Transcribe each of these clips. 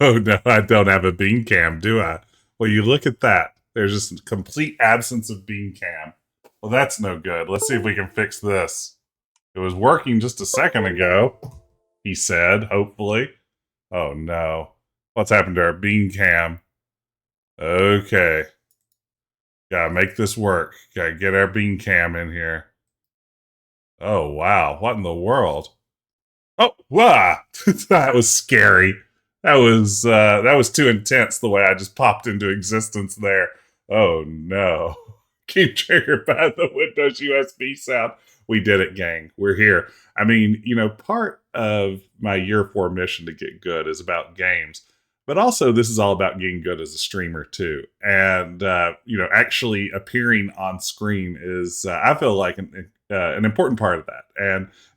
Oh no, I don't have a bean cam, do I? Well, you look at that. There's just a complete absence of bean cam. Well, that's no good. Let's see if we can fix this. It was working just a second ago, he said, hopefully. Oh no. What's happened to our bean cam? Okay. Gotta make this work. Gotta get our bean cam in here. Oh wow. What in the world? Oh, wow. That was scary. That was too intense the way I just popped into existence there. Oh no. Keep trigger by the Windows USB sound. We did it, gang. We're here. I mean, part of my year 4 mission to get good is about games. But also this is all about getting good as a streamer too. And actually appearing on screen is I feel like an important part of that.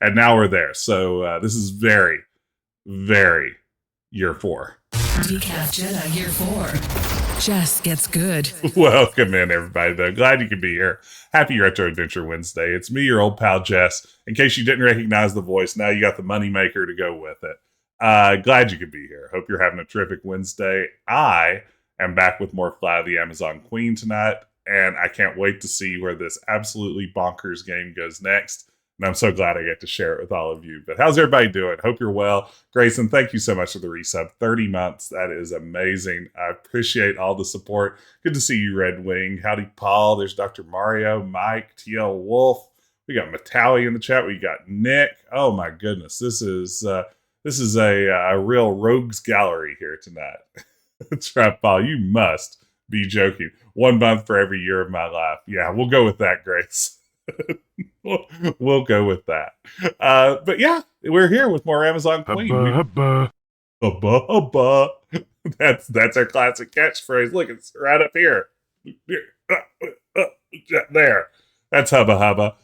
And now we're there. So this is very, very year 4. Decaf Jedi Year 4. Jess gets good. Welcome in, everybody, though. Glad you could be here. Happy Retro Adventure Wednesday. It's me, your old pal, Jess. In case you didn't recognize the voice, now you got the moneymaker to go with it. Glad you could be here. Hope you're having a terrific Wednesday. I am back with more Fly the Amazon Queen tonight, and I can't wait to see where this absolutely bonkers game goes next. And I'm so glad I get to share it with all of you. But how's everybody doing? Hope you're well. Grayson, thank you so much for the resub. 30 months. That is amazing. I appreciate all the support. Good to see you, Red Wing. Howdy, Paul. There's Dr. Mario, Mike, TL Wolf. We got Matali in the chat. We got Nick. Oh my goodness. This is a real rogues gallery here tonight. That's right, Paul. You must be joking. 1 month for every year of my life. Yeah, we'll go with that, Grace. we'll go with that. But yeah, we're here with more Amazon Queen. Hubba, hubba, hubba. That's our classic catchphrase. Look, it's right up here. There. That's hubba hubba.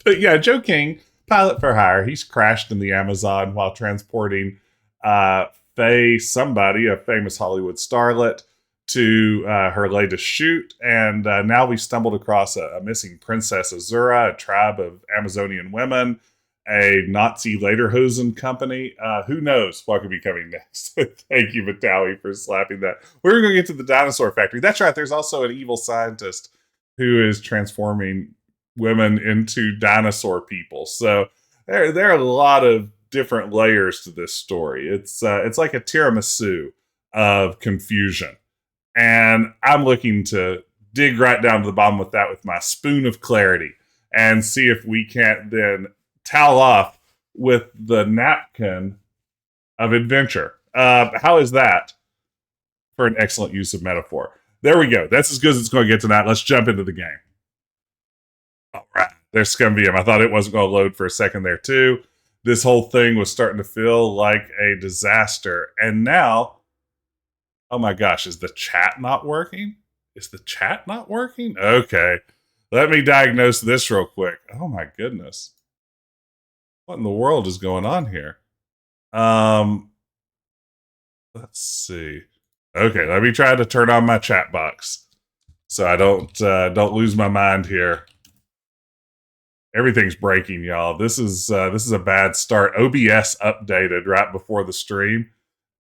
But yeah, Joe King, pilot for hire. He's crashed in the Amazon while transporting Faye, somebody, a famous Hollywood starlet, to her latest shoot, and now we stumbled across a missing princess Azura, a tribe of Amazonian women, a Nazi Lederhosen company. Who knows what could be coming next? Thank you, Vitaly, for slapping that. We're going to get to the dinosaur factory. That's right. There's also an evil scientist who is transforming women into dinosaur people. So there are a lot of different layers to this story. It's like a tiramisu of confusion. And I'm looking to dig right down to the bottom with that with my spoon of clarity and see if we can't then towel off with the napkin of adventure. How is that for an excellent use of metaphor? There we go. That's as good as it's going to get tonight. Let's jump into the game. All right. There's Scumvium. I thought it wasn't going to load for a second there, too. This whole thing was starting to feel like a disaster. And now, oh my gosh, is the chat not working? Is the chat not working? Okay. Let me diagnose this real quick. Oh my goodness. What in the world is going on here? Let's see. Okay, let me try to turn on my chat box so I don't lose my mind here. Everything's breaking, y'all. This is a bad start. OBS updated right before the stream,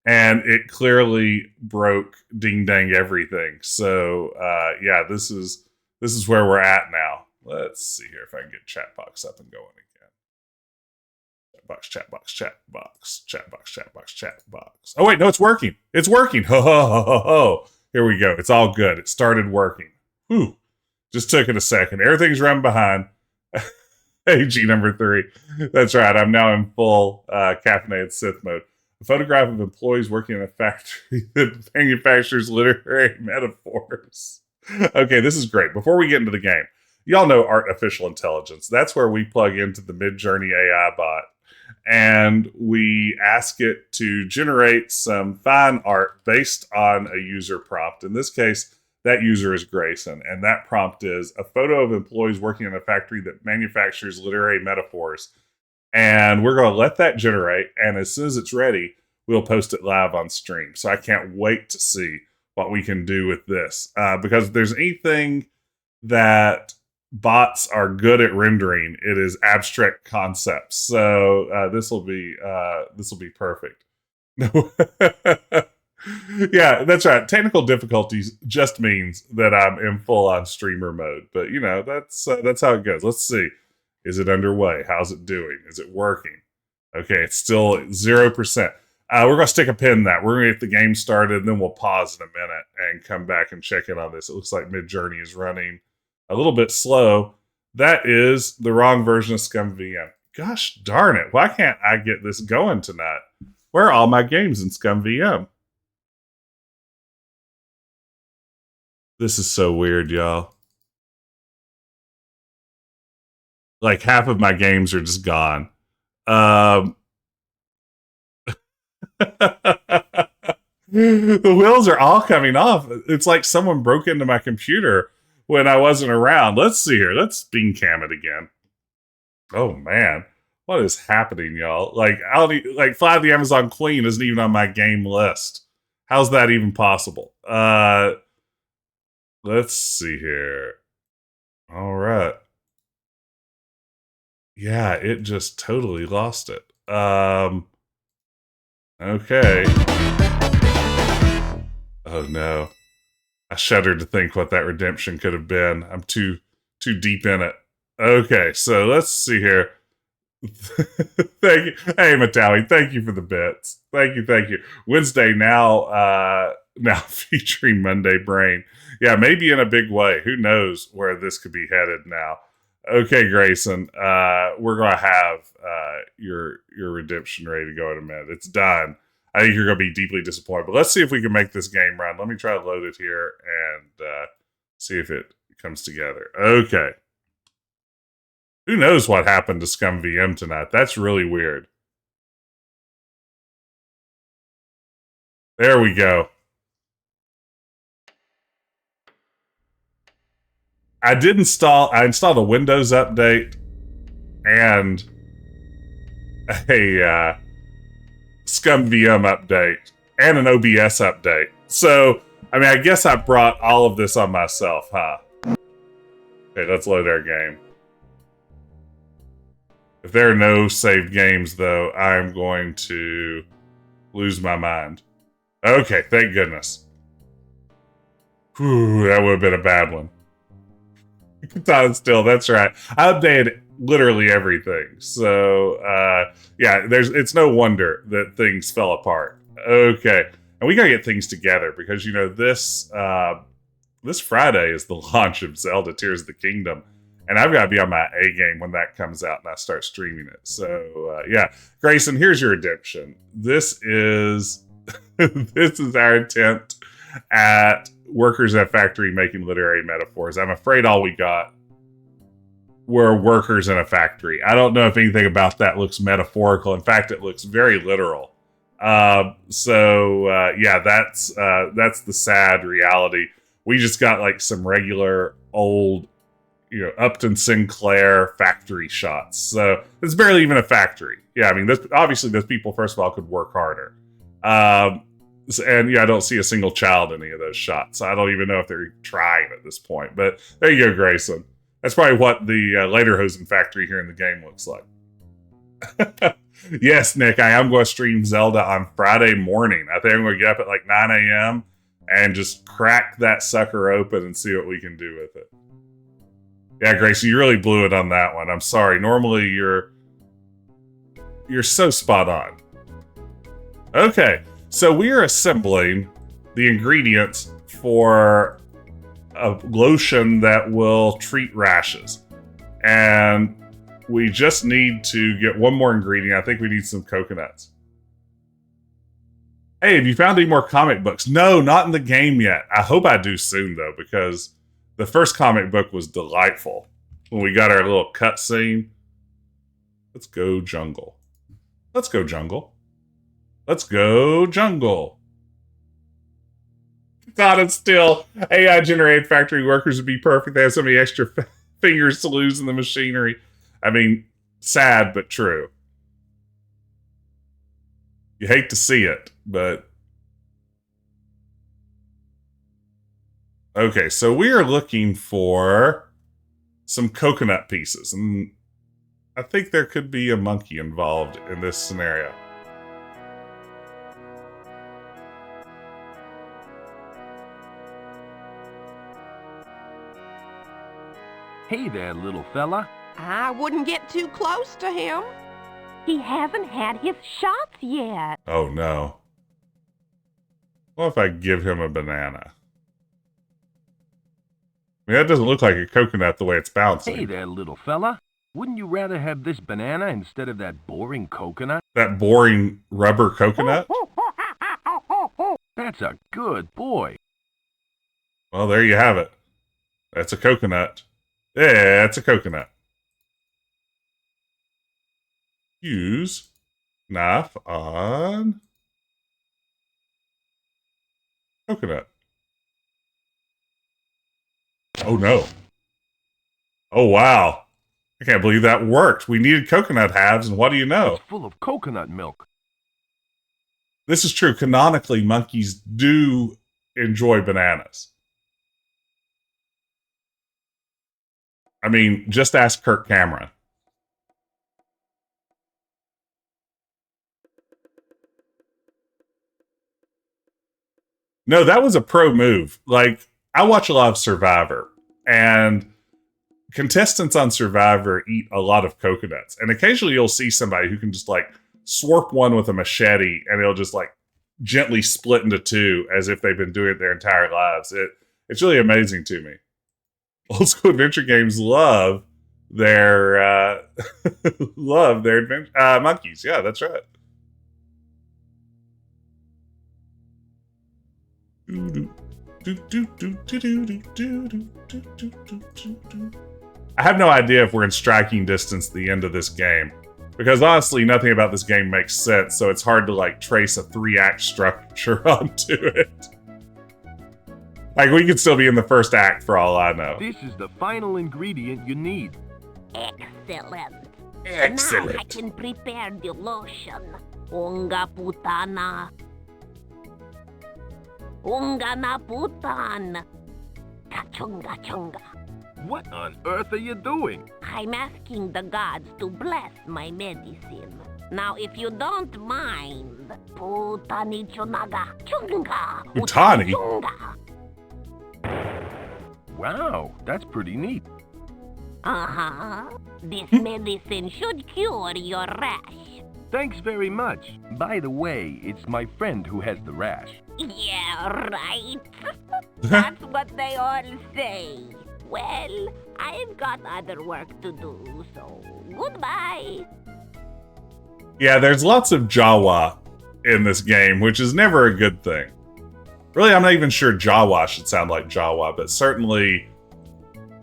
and it clearly broke ding dang everything. So yeah, this is where we're at now. Let's see here if I can get chat box up and going again. Chat box. Oh wait, no, it's working. It's working. Ho ho ho ho ho. Here we go. It's all good. It started working. Whew. Just took it a second. Everything's running behind. AG number 3. That's right. I'm now in full caffeinated Sith mode. A photograph of employees working in a factory that manufactures literary metaphors. Okay, this is great. Before we get into the game, y'all know artificial intelligence. That's where we plug into the Midjourney AI bot and we ask it to generate some fine art based on a user prompt. In this case, that user is Grayson, and that prompt is a photo of employees working in a factory that manufactures literary metaphors. And we're going to let that generate, and as soon as it's ready, we'll post it live on stream. So I can't wait to see what we can do with this. Because if there's anything that bots are good at rendering, it is abstract concepts. So this will be perfect. Yeah, that's right. Technical difficulties just means that I'm in full-on streamer mode. But that's how it goes. Let's see. Is it underway? How's it doing? Is it working? Okay, it's still 0%. We're gonna stick a pin in that. We're gonna get the game started, and then we'll pause in a minute and come back and check in on this. It looks like Midjourney is running a little bit slow. That is the wrong version of Scum VM. Gosh darn it! Why can't I get this going tonight? Where are all my games in Scum VM? This is so weird, y'all. Like half of my games are just gone. The wheels are all coming off. It's like someone broke into my computer when I wasn't around. Let's see here. Let's bean cam it again. Oh man, what is happening, y'all? Like Fly the Amazon Queen isn't even on my game list. How's that even possible? Let's see here. All right. Yeah, it just totally lost it. Okay. Oh no. I shudder to think what that redemption could have been. I'm too deep in it. Okay, so let's see here. Thank you. Hey Matawi, thank you for the bits. Thank you. Wednesday now featuring Monday Brain. Yeah, maybe in a big way. Who knows where this could be headed now. Okay, Grayson, we're gonna have your redemption ready to go in a minute. It's done. I think you're gonna be deeply disappointed, but let's see if we can make this game run. Let me try to load it here and see if it comes together. Okay. Who knows what happened to Scum VM tonight? That's really weird. There we go. I installed a Windows update and a Scum VM update and an OBS update. So, I mean, I guess I brought all of this on myself, huh? Okay, let's load our game. If there are no saved games, though, I'm going to lose my mind. Okay, thank goodness. Whew, that would have been a bad one. Katana still, that's right. I updated literally everything. So, yeah, it's no wonder that things fell apart. Okay. And we gotta get things together because, this Friday is the launch of Zelda Tears of the Kingdom. And I've got to be on my A game when that comes out and I start streaming it. So, yeah. Grayson, here's your redemption. This is our attempt at workers at factory making literary metaphors. I'm afraid all we got were workers in a factory. I don't know if anything about that looks metaphorical. In fact, it looks very literal. Yeah, that's the sad reality. We just got like some regular old, Upton Sinclair factory shots. So it's barely even a factory. Yeah, I mean, obviously those people, first of all, could work harder. And yeah, I don't see a single child in any of those shots. I don't even know if they're trying at this point. But there you go, Grayson. That's probably what the Lederhosen factory here in the game looks like. Yes, Nick, I am going to stream Zelda on Friday morning. I think I'm going to get up at like 9 a.m. and just crack that sucker open and see what we can do with it. Yeah, Grayson, you really blew it on that one. I'm sorry. Normally, you're so spot on. Okay. So we are assembling the ingredients for a lotion that will treat rashes. And we just need to get one more ingredient. I think we need some coconuts. Hey, have you found any more comic books? No, not in the game yet. I hope I do soon, though, because the first comic book was delightful. When we got our little cutscene. Let's go jungle. Let's go jungle. Let's go jungle. Thought it's still AI-generated factory workers would be perfect. They have so many extra fingers to lose in the machinery. I mean, sad but true. You hate to see it, but... Okay, so we are looking for some coconut pieces. And I think there could be a monkey involved in this scenario. Hey there, little fella. I wouldn't get too close to him. He hasn't had his shots yet. Oh, no. What if I give him a banana? I mean, that doesn't look like a coconut the way it's bouncing. Hey there, little fella. Wouldn't you rather have this banana instead of that boring coconut? That boring rubber coconut? That's a good boy. Well, there you have it. That's a coconut. Yeah, it's a coconut. Use knife on coconut. Oh, no. Oh, wow. I can't believe that worked. We needed coconut halves, and what do you know? It's full of coconut milk. This is true. Canonically, monkeys do enjoy bananas. I mean, just ask Kirk Cameron. No, that was a pro move. Like, I watch a lot of Survivor, and contestants on Survivor eat a lot of coconuts. And occasionally you'll see somebody who can just, like, swarp one with a machete, and it'll just, like, gently split into two as if they've been doing it their entire lives. It's really amazing to me. Old school adventure games love their monkeys. Yeah, that's right. I have no idea if we're in striking distance at the end of this game, because honestly, nothing about this game makes sense, so it's hard to, like, trace a 3-act structure onto it. Like, we could still be in the first act for all I know. This is the final ingredient you need. Excellent. Excellent. Now I can prepare the lotion. Unga putana. Unga na putan. Kachunga chunga. What on earth are you doing? I'm asking the gods to bless my medicine. Now, if you don't mind, putani chunaga chunga. Putani? Chunga. Wow, that's pretty neat. Uh-huh. This medicine should cure your rash. Thanks very much. By the way, it's my friend who has the rash. Yeah, right. That's what they all say. Well, I've got other work to do, so goodbye. Yeah, there's lots of Jawa in this game, which is never a good thing. Really, I'm not even sure Jawa should sound like Jawa, but certainly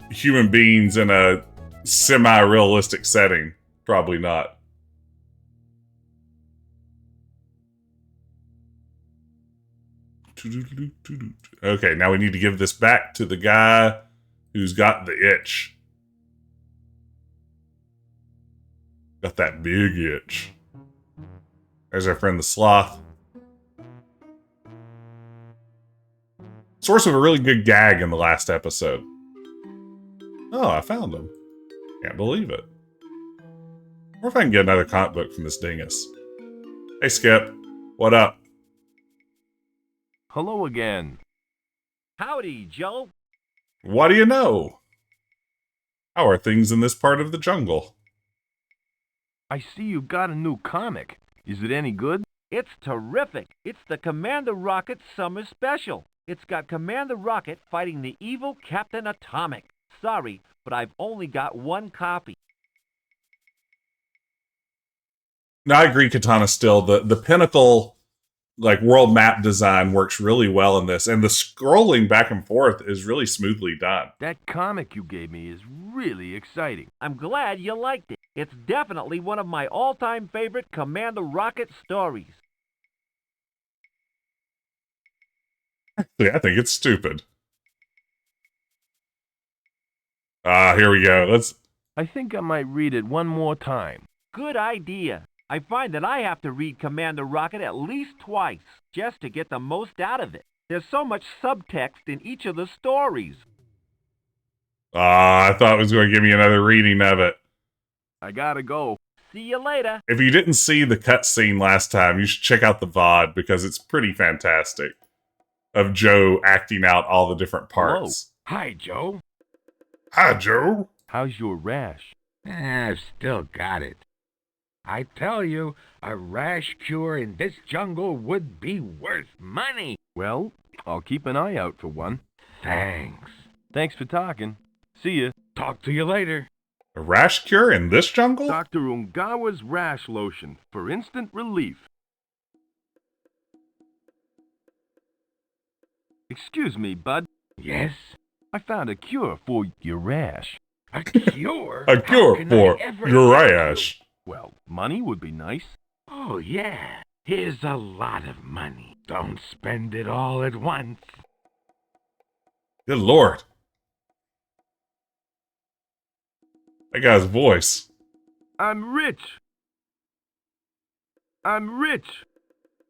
human beings in a semi-realistic setting, probably not. Okay, now we need to give this back to the guy who's got the itch. Got that big itch. There's our friend the sloth. Source of a really good gag in the last episode. Oh, I found him. Can't believe it. Or if I can get another comic book from this dingus. Hey, Skip. What up? Hello again. Howdy, Joe. What do you know? How are things in this part of the jungle? I see you got a new comic. Is it any good? It's terrific. It's the Commander Rocket Summer Special. It's got Commander Rocket fighting the evil Captain Atomic. Sorry, but I've only got one copy. No, I agree, Katana, still. The pinnacle, like, world map design works really well in this, and the scrolling back and forth is really smoothly done. That comic you gave me is really exciting. I'm glad you liked it. It's definitely one of my all-time favorite Commander Rocket stories. Actually, I think it's stupid. Here we go. I think I might read it one more time. Good idea. I find that I have to read Commander Rocket at least twice, just to get the most out of it. There's so much subtext in each of the stories. I thought it was going to give me another reading of it. I gotta go. See you later. If you didn't see the cutscene last time, you should check out the VOD, because it's pretty fantastic. Of Joe acting out all the different parts. Hello. Hi, Joe. Hi, Joe. How's your rash? I've still got it. I tell you, a rash cure in this jungle would be worth money. Well, I'll keep an eye out for one. Thanks. Thanks for talking. See ya. Talk to you later. A rash cure in this jungle? Dr. Ungawa's rash lotion for instant relief. Excuse me, bud. Yes? I found a cure for your rash. A cure? A How cure can for I ever your help rash. Well, money would be nice. you? Oh, yeah. Here's a lot of money. Don't spend it all at once. Good lord. That guy's voice. I'm rich. I'm rich.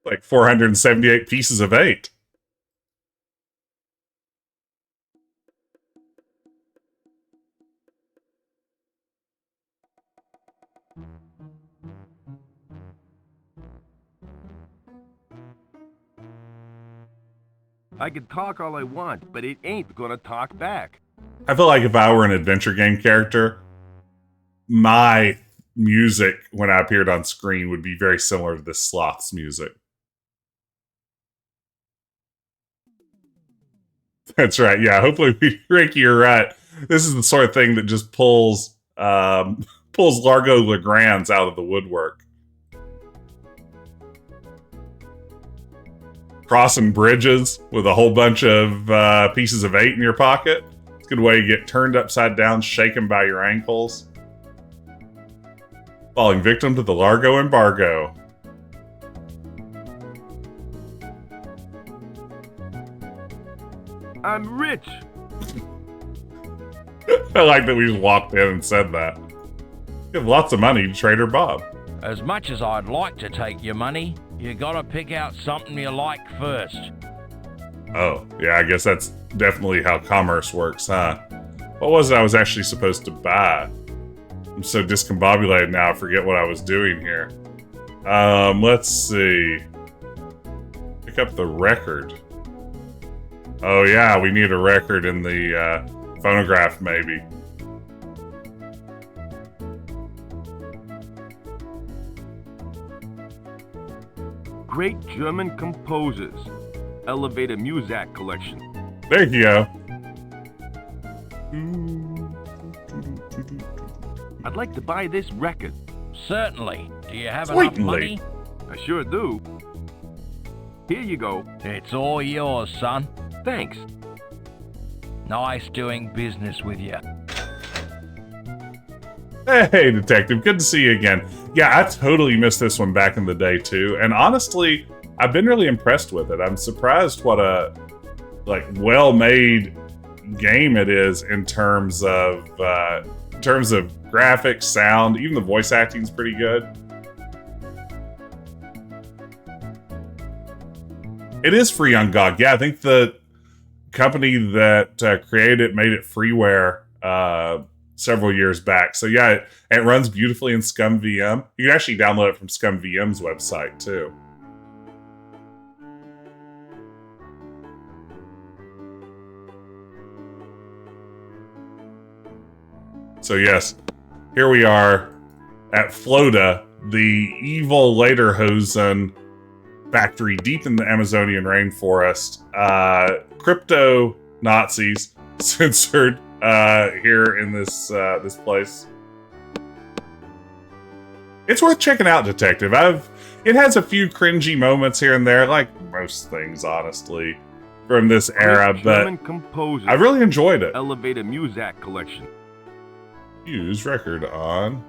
Like 478 pieces of 8. I can talk all I want, but it ain't gonna talk back. I feel like if I were an adventure game character, my music when I appeared on screen would be very similar to this sloth's music. That's right. Yeah, hopefully, Ricky, you're right. This is the sort of thing that just pulls Largo Legrands out of the woodwork. Crossing bridges with a whole bunch of pieces of 8 in your pocket. It's a good way to get turned upside down, shaken by your ankles. Falling victim to the Largo embargo. I'm rich. I like that we just walked in and said that. You have lots of money, Trader Bob. As much as I'd like to take your money, you gotta pick out something you like first. Oh, yeah, I guess that's definitely how commerce works, huh? What was it I was actually supposed to buy? I'm so discombobulated now, I forget what I was doing here. Let's see. Pick up the record. Oh yeah, we need a record in the phonograph, maybe. Great German composers. Elevator Muzak collection. There you go. I'd like to buy this record. Certainly. Do you have enough Certainly. money? I sure do. Here you go. It's all yours, son. Thanks. Nice doing business with you. Hey, Detective, good to see you again. Yeah, I totally missed this one back in the day, too. And honestly, I've been really impressed with it. I'm surprised what a, well-made game it is in terms of graphics, sound. Even the voice acting's pretty good. It is free on GOG. Yeah, I think the company that created it made it freeware several years back. So yeah, it runs beautifully in ScumVM. You can actually download it from ScumVM's website too. So yes, here we are at Floda, the evil Lederhosen factory deep in the Amazonian rainforest. Crypto Nazis censored here in this place. It's worth checking out, Detective. It has a few cringy moments here and there, like most things, honestly, from this era, Great but German composers. I really enjoyed it. Elevator Muzak collection. Use record on.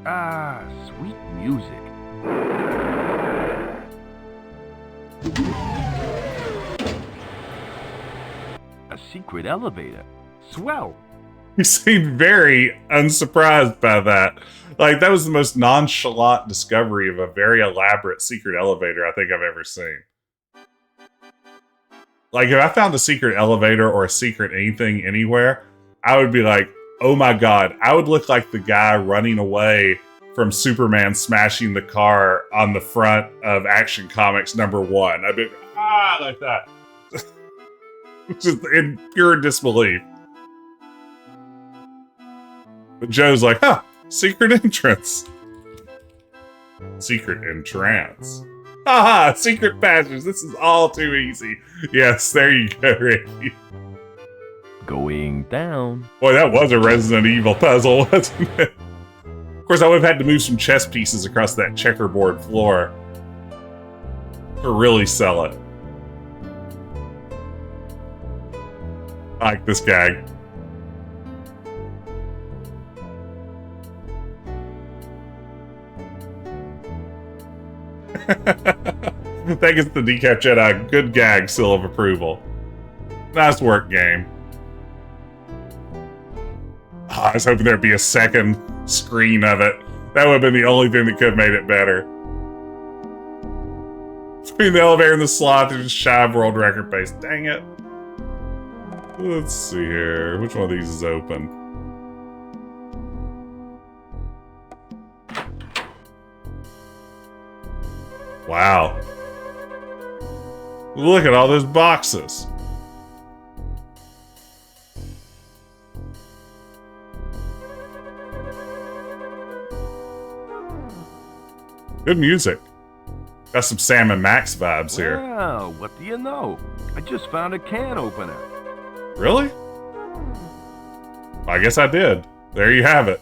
Ah, sweet music. A secret elevator. Swell. You seemed very unsurprised by that. Like, that was the most nonchalant discovery of a very elaborate secret elevator I think I've ever seen. Like, if I found a secret elevator or a secret anything anywhere, I would be like, oh my god, I would look like the guy running away from Superman smashing the car on the front of Action Comics #1. I'd be, like that. Just in pure disbelief. But Joe's like, huh, secret entrance. Secret entrance. Haha, secret passage. This is all too easy. Yes, there you go, Ricky. Going down. Boy, that was a Resident Evil puzzle, wasn't it? Of course, I would have had to move some chess pieces across that checkerboard floor to really sell it. I like this gag. That gets the Decaf Jedi good gag seal of approval. Nice work, game. Oh, I was hoping there'd be a second screen of it. That would have been the only thing that could have made it better. Between the elevator and the slot, there's just shy of world record pace. Dang it. Let's see here. Which one of these is open? Wow. Look at all those boxes. Good music. Got some Sam and Max vibes here. Wow, what do you know? I just found a can opener. Really? I guess I did. There you have it.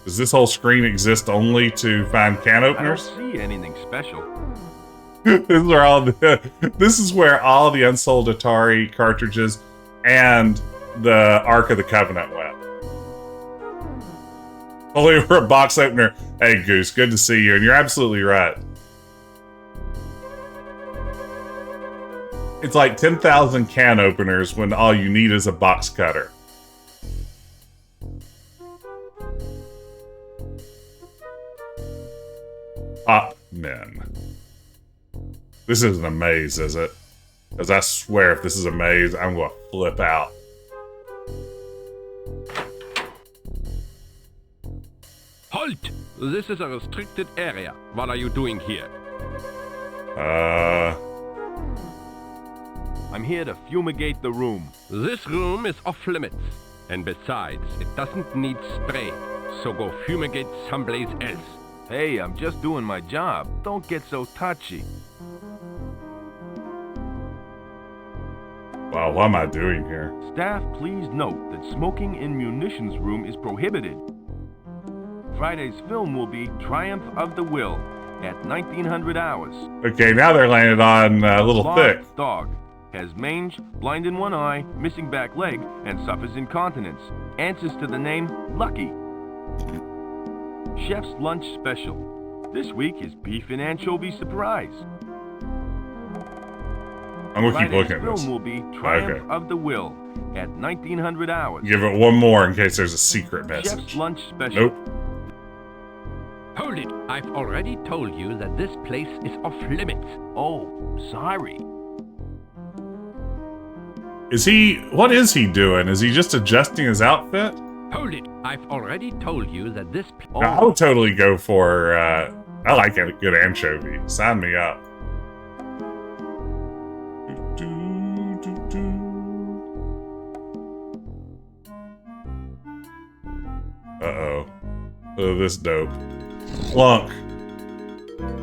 Does this whole screen exist only to find can I don't openers? see anything special. This is where all the unsold Atari cartridges and the Ark of the Covenant went. Only for a box opener. Hey, Goose, good to see you, and you're absolutely right. It's like 10,000 can openers when all you need is a box cutter. Men. This isn't a maze, is it? Because I swear if this is a maze, I'm going to flip out. Halt! This is a restricted area. What are you doing here? I'm here to fumigate the room. This room is off limits. And besides, it doesn't need spray. So go fumigate someplace else. Hey, I'm just doing my job. Don't get so touchy. Wow, what am I doing here? Staff, please note that smoking in munitions room is prohibited. Friday's film will be Triumph of the Will at 1900 hours. Okay, now they're landing on a little Large thick. dog. Has mange, blind in one eye, missing back leg, and suffers incontinence. Answers to the name Lucky. Chef's lunch special. This week is beef and anchovy surprise. I'm gonna keep Friday's looking at film this. will be Triumph Okay. of the Will at 1900 hours. Give it one more in case there's a secret Chef's message. lunch special. Nope. Hold it! I've already told you that this place is off limits. Oh, sorry. What is he doing? Is he just adjusting his outfit? Hold it! I've already told you that this place... Oh. I would totally go for, I like a good anchovy. Sign me up. Uh-oh. Look at this dope. Clunk.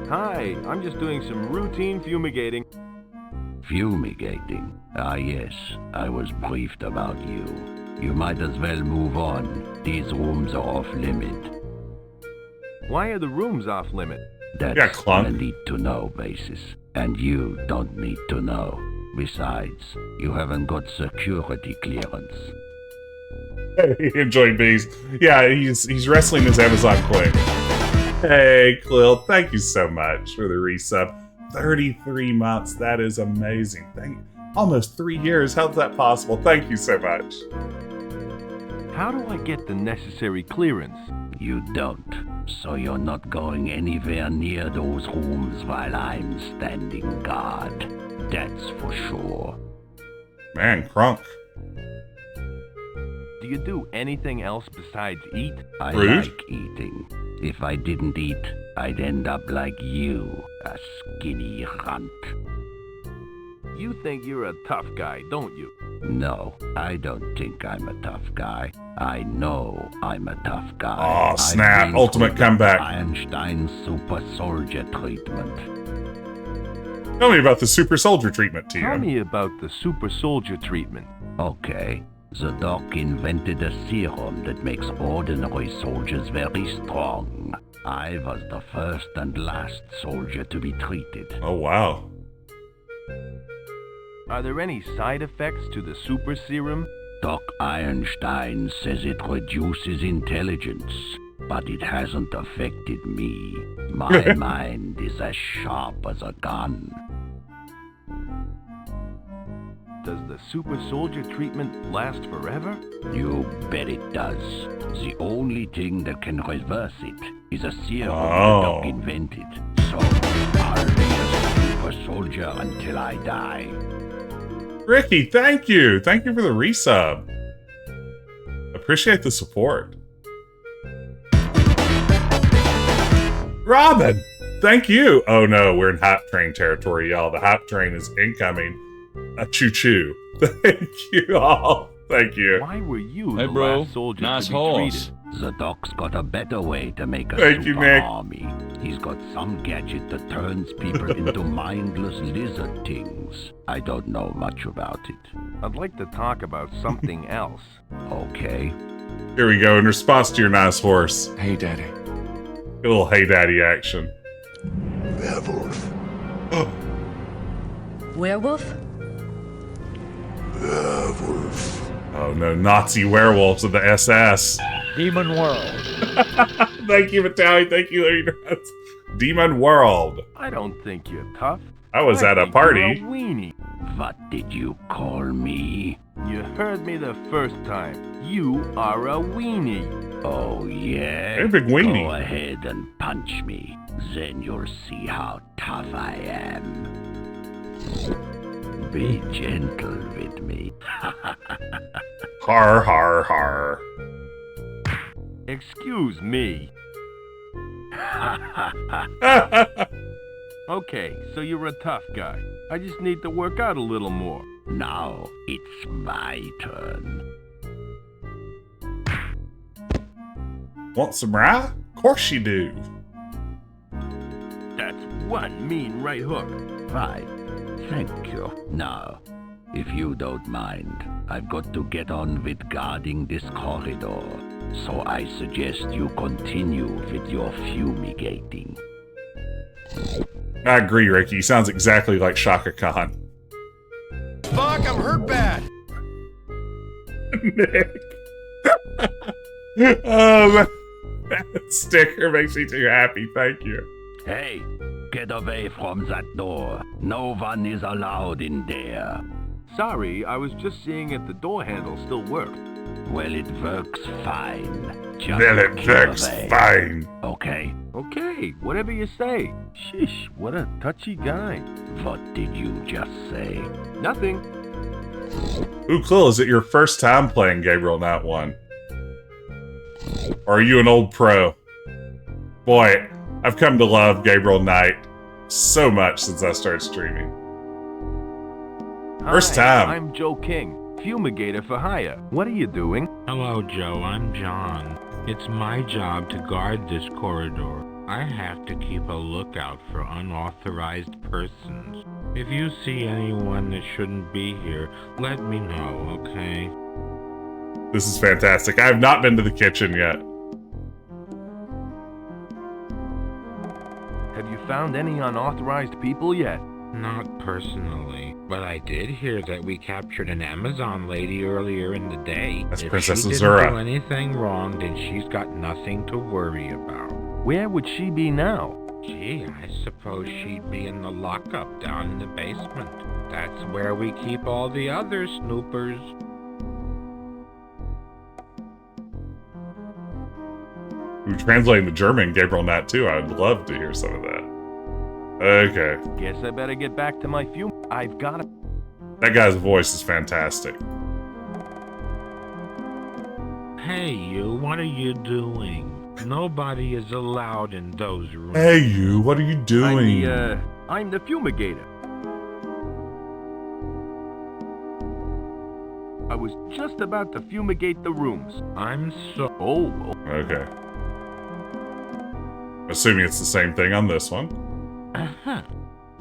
Hi, I'm just doing some routine fumigating. Fumigating? Ah, yes. I was briefed about you. You might as well move on. These rooms are off limit. Why are the rooms off limit? That's Clunk. on a need-to-know basis. And you don't need to know. Besides, you haven't got security clearance. Enjoy bees. Yeah, he's wrestling his Amazon queen. Hey, Clill, thank you so much for the resub. 33 months, that is amazing. Almost 3 years, how's that possible? Thank you so much. How do I get the necessary clearance? You don't. So you're not going anywhere near those rooms while I'm standing guard. That's for sure. Man, Crunk. Do you do anything else besides eat? I Rude. like eating. If I didn't eat, I'd end up like you, a skinny runt. You think you're a tough guy, don't you? No, I don't think I'm a tough guy. I know I'm a tough guy. Oh, I've snap. been Ultimate through comeback. the Ironstein super soldier treatment. Tell me about the super soldier treatment, Tio. Tell me about the super soldier treatment. Okay. The doc invented a serum that makes ordinary soldiers very strong. I was the first and last soldier to be treated. Oh, wow. Are there any side effects to the super serum? Doc Ironstein says it reduces intelligence, but it hasn't affected me. My mind is as sharp as a gun. Does the super soldier treatment last forever? You bet it does. The only thing that can reverse it is a serum Oh. the doc invented. So, I'll be a super soldier until I die. Ricky, thank you. Thank you for the resub. Appreciate the support. Robin, thank you. Oh no, we're in hype train territory, y'all. The hype train is incoming. A choo-choo. Thank you all. Thank you. Why were you Hey, the bro. last soldier Nice to be horse. treated? The doc's got a better way to make a Thank you, super Nick. army. He's got some gadget that turns people into mindless lizard things. I don't know much about it. I'd like to talk about something else. Okay. Here we go. In response to your nice horse. Hey, Daddy. Get a little hey daddy action. Werewolf. Werewolf? Werewolf. Oh no, Nazi werewolves of the SS. Demon World. Thank you, Vitaly. Thank you, Lady Nuts. Demon World. I don't think you're tough. I was at a think party. You're a weenie. What did you call me? You heard me the first time. You are a weenie. Oh, yeah? Hey, big weenie. Go ahead and punch me. Then you'll see how tough I am. Be gentle with me. Har, har, har. Excuse me. Okay, so you're a tough guy. I just need to work out a little more. Now it's my turn. Want some rye? Of course you do. That's one mean right hook. Right. Thank you. Now, if you don't mind, I've got to get on with guarding this corridor. So I suggest you continue with your fumigating. I agree, Ricky. Sounds exactly like Shaka Khan. Fuck, I'm hurt bad. Nick. That sticker makes me too happy. Thank you. Hey, get away from that door. No one is allowed in there. Sorry, I was just seeing if the door handle still worked. Well, it works fine. Just Well, it keep works away. fine. Okay. Okay, whatever you say. Sheesh, what a touchy guy. What did you just say? Nothing. Ooh, cool. Is it your first time playing Gabriel Knight 1? Or are you an old pro? Boy, I've come to love Gabriel Knight so much since I started streaming. First Hi, time. I'm Joe King, fumigator for hire. What are you doing? Hello, Joe. I'm John. It's my job to guard this corridor. I have to keep a lookout for unauthorized persons. If you see anyone that shouldn't be here, let me know, okay? This is fantastic. I have not been to the kitchen yet. Have you found any unauthorized people yet? Not personally, but I did hear that we captured an Amazon lady earlier in the day. That's if Princess she Azura. didn't do anything wrong, then she's got nothing to worry about. Where would she be now? Gee, I suppose she'd be in the lockup down in the basement. That's where we keep all the other snoopers. We're translating to German Gabriel Knight 2. I'd love to hear some of that. Okay. Guess I better get back to my fume. I've got to... That guy's voice is fantastic. Hey, you, what are you doing? Nobody is allowed in those rooms. Hey, you, what are you doing? I'm the fumigator. was just about to fumigate the rooms. I'm so... Oh, Okay. Assuming it's the same thing on this one. uh-huh.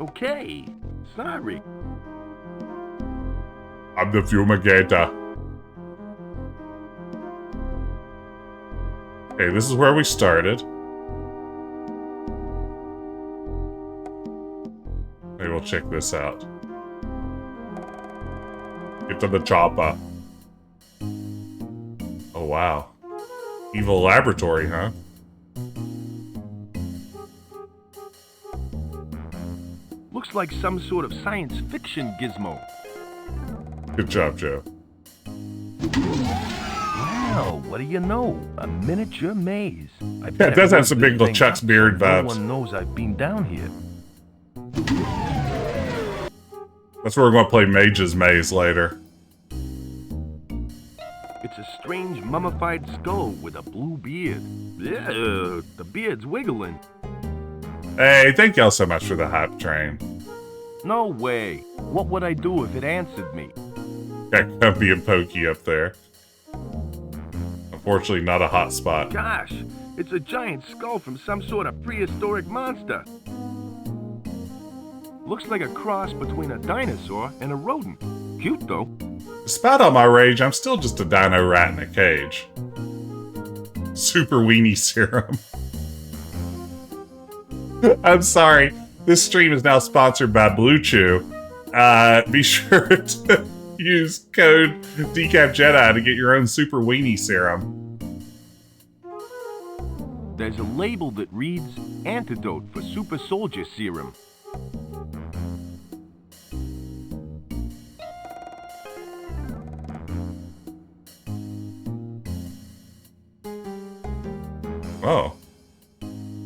Okay. Sorry. I'm the fumigator. Okay, this is where we started. Maybe we'll check this out. Get to the chopper. Oh, wow. Evil laboratory, huh? Looks like some sort of science fiction gizmo. Good job, Joe. Wow, what do you know? A miniature maze. I Yeah, it does have some big little thing Chuck's up beard so vibes. No one knows I've been down here. That's where we're going to play Mage's Maze later. It's a strange mummified skull with a blue beard. Yeah, the beard's wiggling. Hey, thank y'all so much for the hype train. No way. What would I do if it answered me? Got Cumpy and Pokey up there. Unfortunately, not a hot spot. Gosh, it's a giant skull from some sort of prehistoric monster. Looks like a cross between a dinosaur and a rodent. Cute, though. Despite all my rage, I'm still just a dino rat in a cage. Super weenie serum. I'm sorry. This stream is now sponsored by Blue Chew. Be sure to use code DecapJedi to get your own Super Weenie Serum. There's a label that reads Antidote for Super Soldier Serum. Oh.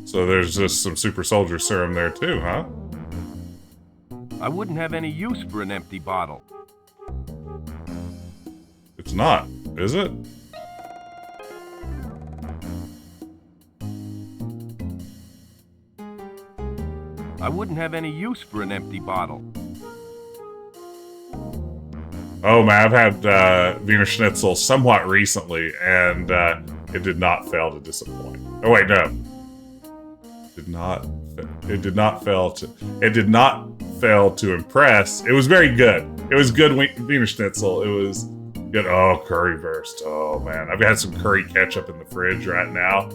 So there's just some Super Soldier Serum there too, huh? I wouldn't have any use for an empty bottle. It's not, is it? I wouldn't have any use for an empty bottle. Oh man, I've had Wiener Schnitzel somewhat recently, and it did not fail to disappoint. Oh wait, no. It did not fail to impress. It was very good. It was good Wiener Schnitzel. It was good. Oh, currywurst. Oh man, I've got some curry ketchup in the fridge right now.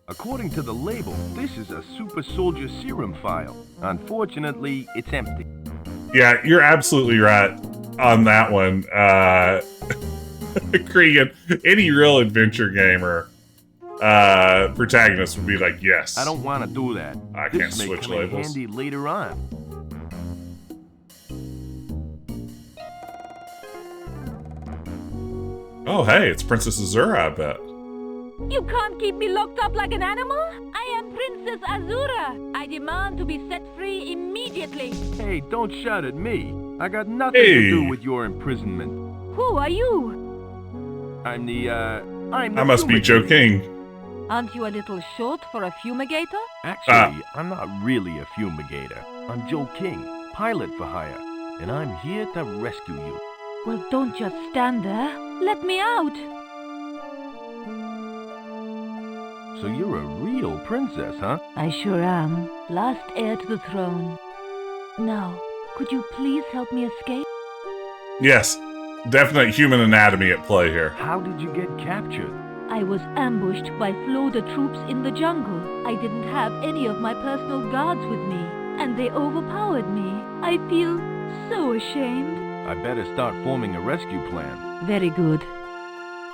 According to the label, this is a Super Soldier Serum vial. Unfortunately, it's empty. Yeah, you're absolutely right on that one. Cregan, any real adventure gamer protagonist would be like, yes. I don't want to do that. I this can't may switch come in labels. handy later on. Oh, hey, it's Princess Azura, I bet. You can't keep me locked up like an animal. I am Princess Azura. I demand to be set free immediately. Hey, don't shout at me. I got nothing to do with your imprisonment. Who are you? I'm the I must be Joe King. Aren't you a little short for a fumigator? Actually, I'm not really a fumigator. I'm Joe King, pilot for hire, and I'm here to rescue you. Well, don't just stand there. Let me out. So you're a real princess, huh? I sure am. Last heir to the throne. Now, could you please help me escape? Yes, definite human anatomy at play here. How did you get captured? I was ambushed by Floda troops in the jungle. I didn't have any of my personal guards with me, and they overpowered me. I feel so ashamed. I better start forming a rescue plan. Very good.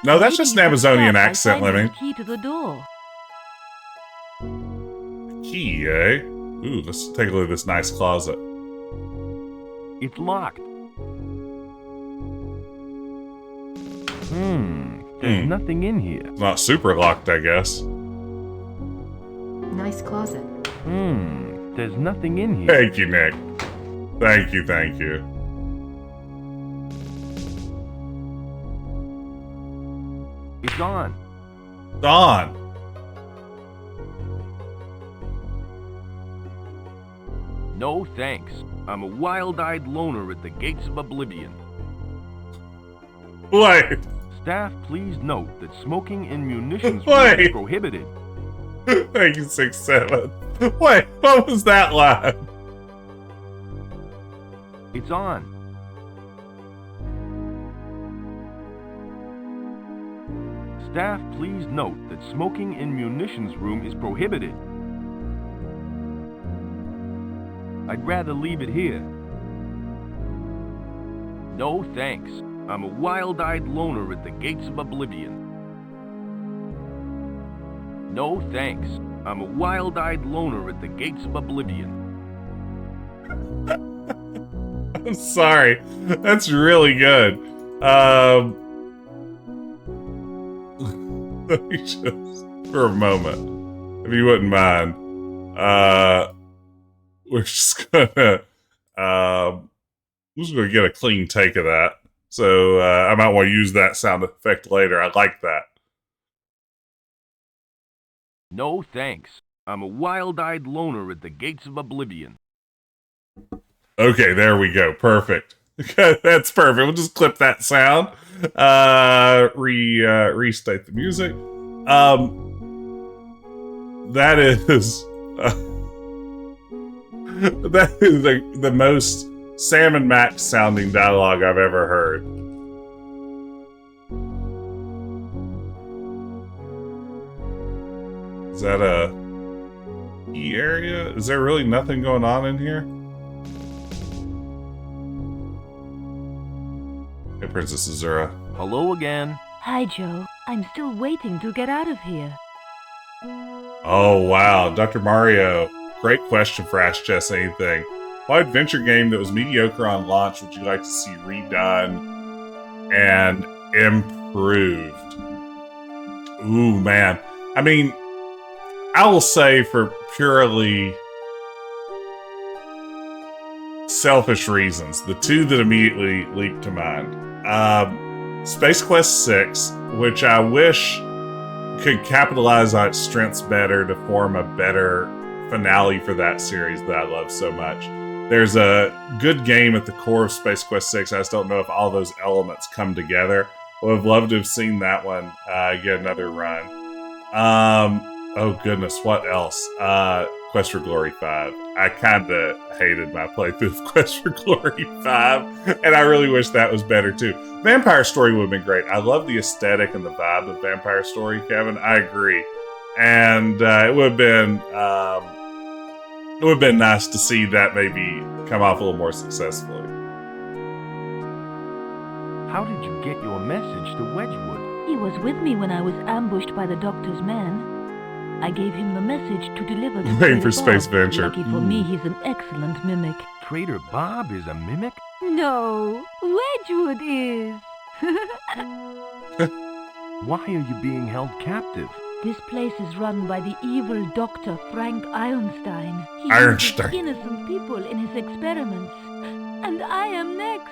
No, that's just an Amazonian accent, Lemmy. Lemmy. Key to the door. Key, eh? Ooh, let's take a look at this nice closet. It's locked. There's nothing in here. It's not super locked, I guess. Nice closet. There's nothing in here. Thank you, Nick. Thank you, thank you. It's gone. Dawn. No thanks. I'm a wild-eyed loner at the gates of oblivion. Wait. Staff, please note that smoking in munitions room Wait. is prohibited. Thank you, 6-7. Wait, what was that line? It's on. Staff, please note that smoking in munitions room is prohibited. I'd rather leave it here. No, thanks. I'm a wild-eyed loner at the gates of oblivion. No, thanks. I'm a wild-eyed loner at the gates of oblivion. I'm sorry. That's really good. Let me just, for a moment, if you wouldn't mind, we're just gonna, I'm just gonna get a clean take of that. So I might want to use that sound effect later. I like that. No, thanks. I'm a wild-eyed loner at the gates of oblivion. Okay, there we go. Perfect. That's perfect. We'll just clip that sound. Restate the music. That is that is the most Sam and Max sounding dialogue I've ever heard. Is that a E area? Is there really nothing going on in here? Hey, Princess Azura. Hello again. Hi, Joe. I'm still waiting to get out of here. Oh, wow. Dr. Mario. Great question for Ask Jess Anything. What adventure game that was mediocre on launch would you like to see redone and improved? Ooh, man. I mean, I will say for purely selfish reasons, the two that immediately leap to mind. Space Quest 6, which I wish could capitalize on its strengths better to form a better finale for that series that I love so much. There's a good game at the core of Space Quest 6. I just don't know if all those elements come together. Would have loved to have seen that one get another run. Oh goodness, what else? Quest for Glory 5. I kinda hated my playthrough of Quest for Glory 5, and I really wish that was better too. Vampire Story would have been great. I love the aesthetic and the vibe of Vampire Story, Kevin. I agree. And it would have been nice to see that maybe come off a little more successfully. How did you get your message to Wedgwood? He was with me when I was ambushed by the doctor's men. I gave him the message to deliver to Waiting for Trader Space Bob. Venture. Lucky for me, he's an excellent mimic. Trader Bob is a mimic? No, Wedgwood is. Why are you being held captive? This place is run by the evil Dr. Frank Ironstein. He Ironstein. uses innocent people in his experiments. And I am next.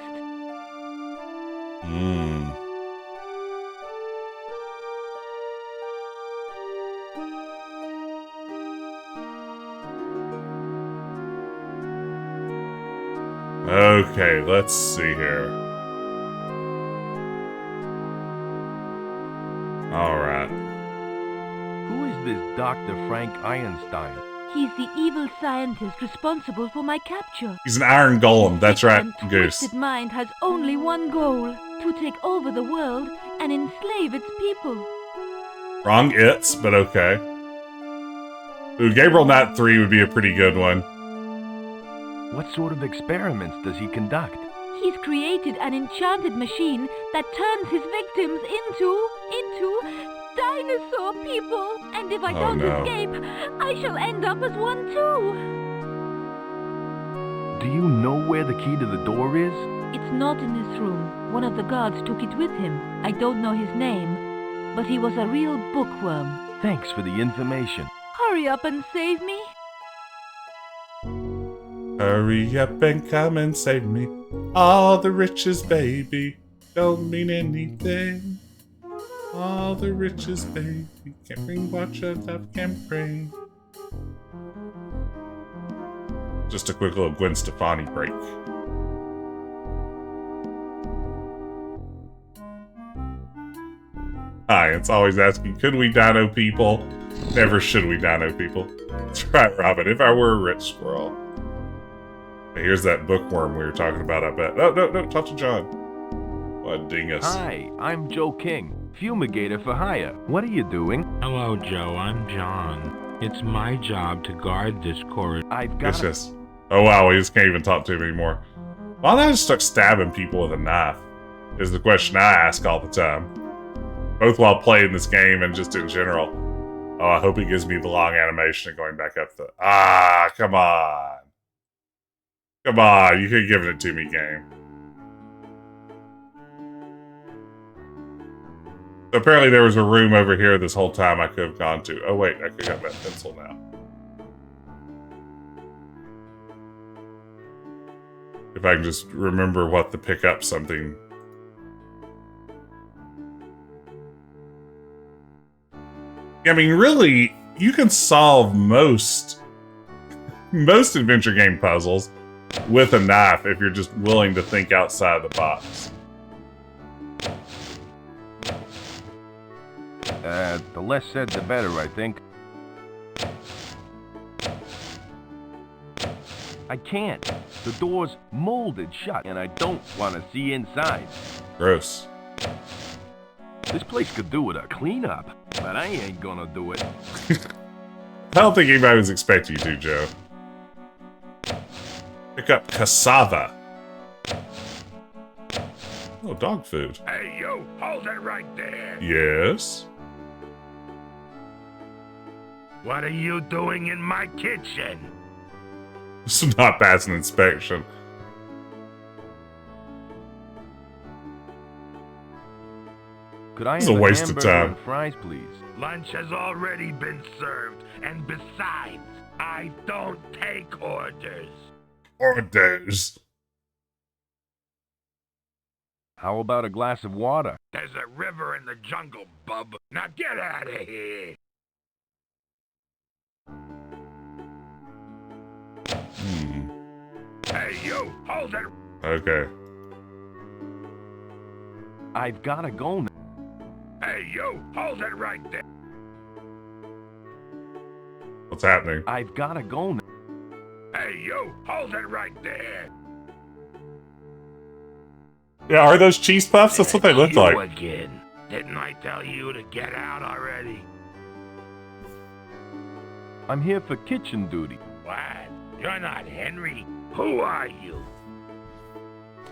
Okay, let's see here. Alright. Who is this Dr. Frank Ironstein? He's the evil scientist responsible for my capture. He's an iron golem, that's right, And Goose. twisted mind has only one goal: to take over the world and enslave its people. Wrong its, but okay. Ooh, Gabriel Knight 3 would be a pretty good one. What sort of experiments does he conduct? He's created an enchanted machine that turns his victims into dinosaur people. And if I Oh, don't no. escape, I shall end up as one too. Do you know where the key to the door is? It's not in this room. One of the guards took it with him. I don't know his name, but he was a real bookworm. Thanks for the information. Hurry up and save me. Hurry up and come and save me. All the riches, baby, don't mean anything. All the riches, baby, can't bring what your love can bring. Just a quick little Gwen Stefani break. Science, always asking, could we dino people? Never should we dino people. That's right, Robin. If I were a rich squirrel. Hey, here's that bookworm we were talking about, I bet. No, talk to John. What dingus. Hi, I'm Joe King, fumigator for hire. What are you doing? Hello, Joe. I'm John. It's my job to guard this corridor. I've got Yes. Oh, wow, we just can't even talk to him anymore. Why don't I just start stabbing people with a knife? Is the question I ask all the time. Both while playing this game and just in general. Oh, I hope it gives me the long animation of going back up the... Ah, come on. Come on, you could have given it to me, game. So apparently there was a room over here this whole time I could have gone to. Oh wait, I could have got that pencil now. If I can just remember what to pick up something. I mean, really, you can solve most adventure game puzzles with a knife if you're just willing to think outside the box. The less said, the better, I think. I can't. The door's molded shut, and I don't want to see inside. Gross. This place could do with a cleanup, but I ain't gonna do it. I don't think anybody was expecting you to, Joe. Pick up cassava. Oh, dog food. Hey, you, hold it right there. Yes. What are you doing in my kitchen? This is not passing inspection. Could I This have is a waste of hamburger time. and fries, please? Lunch has already been served, and besides, I don't take orders. Orders. How about a glass of water? There's a river in the jungle, bub. Now get out of here. Hey, you, hold it. Okay. I've gotta go now. Hey, you, hold it right there. What's happening? I've gotta go now. Hey, you, hold it right there. Yeah, are those cheese puffs? That's what they look You like. again. Didn't I tell you to get out already? I'm here for kitchen duty. What? You're not Henry. Who are you?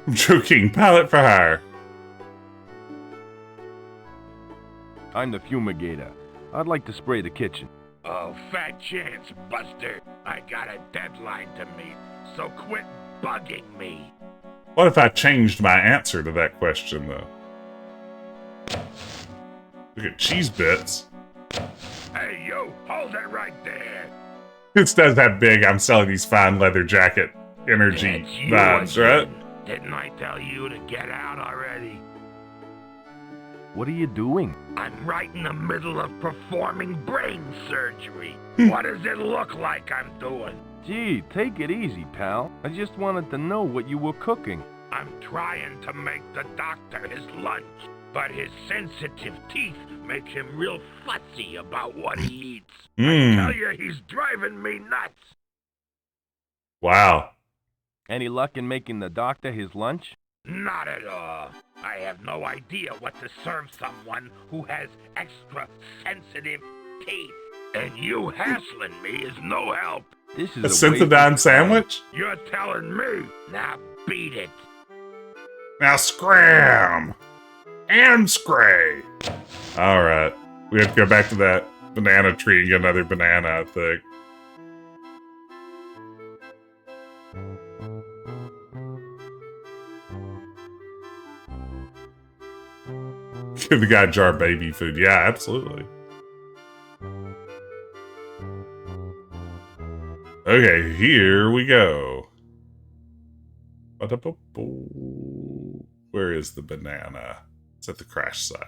I'm joking. Pilot for hire. I'm the fumigator. I'd like to spray the kitchen. Oh, fat chance, Buster. I got a deadline to meet, so quit bugging me. What if I changed my answer to that question, though? Look at cheese bits. Hey, you, hold it right there. This does have big, I'm selling these fine leather jacket energy It's you vibes, again. right? Didn't I tell you to get out already? What are you doing? I'm right in the middle of performing brain surgery. What does it look like I'm doing? Gee, take it easy, pal. I just wanted to know what you were cooking. I'm trying to make the doctor his lunch, but his sensitive teeth make him real fussy about what he eats. I tell you, he's driving me nuts. Wow. Any luck in making the doctor his lunch? Not at all. I have no idea what to serve someone who has extra sensitive teeth. And you hassling me is no help. This is A Synthedyne sandwich? You're telling me. Now beat it. Now scram! And scray! Alright. We have to go back to that banana tree and get another banana, I think. Give the guy a jar of baby food. Yeah, absolutely. Okay, here we go. Where is the banana? It's at the crash site.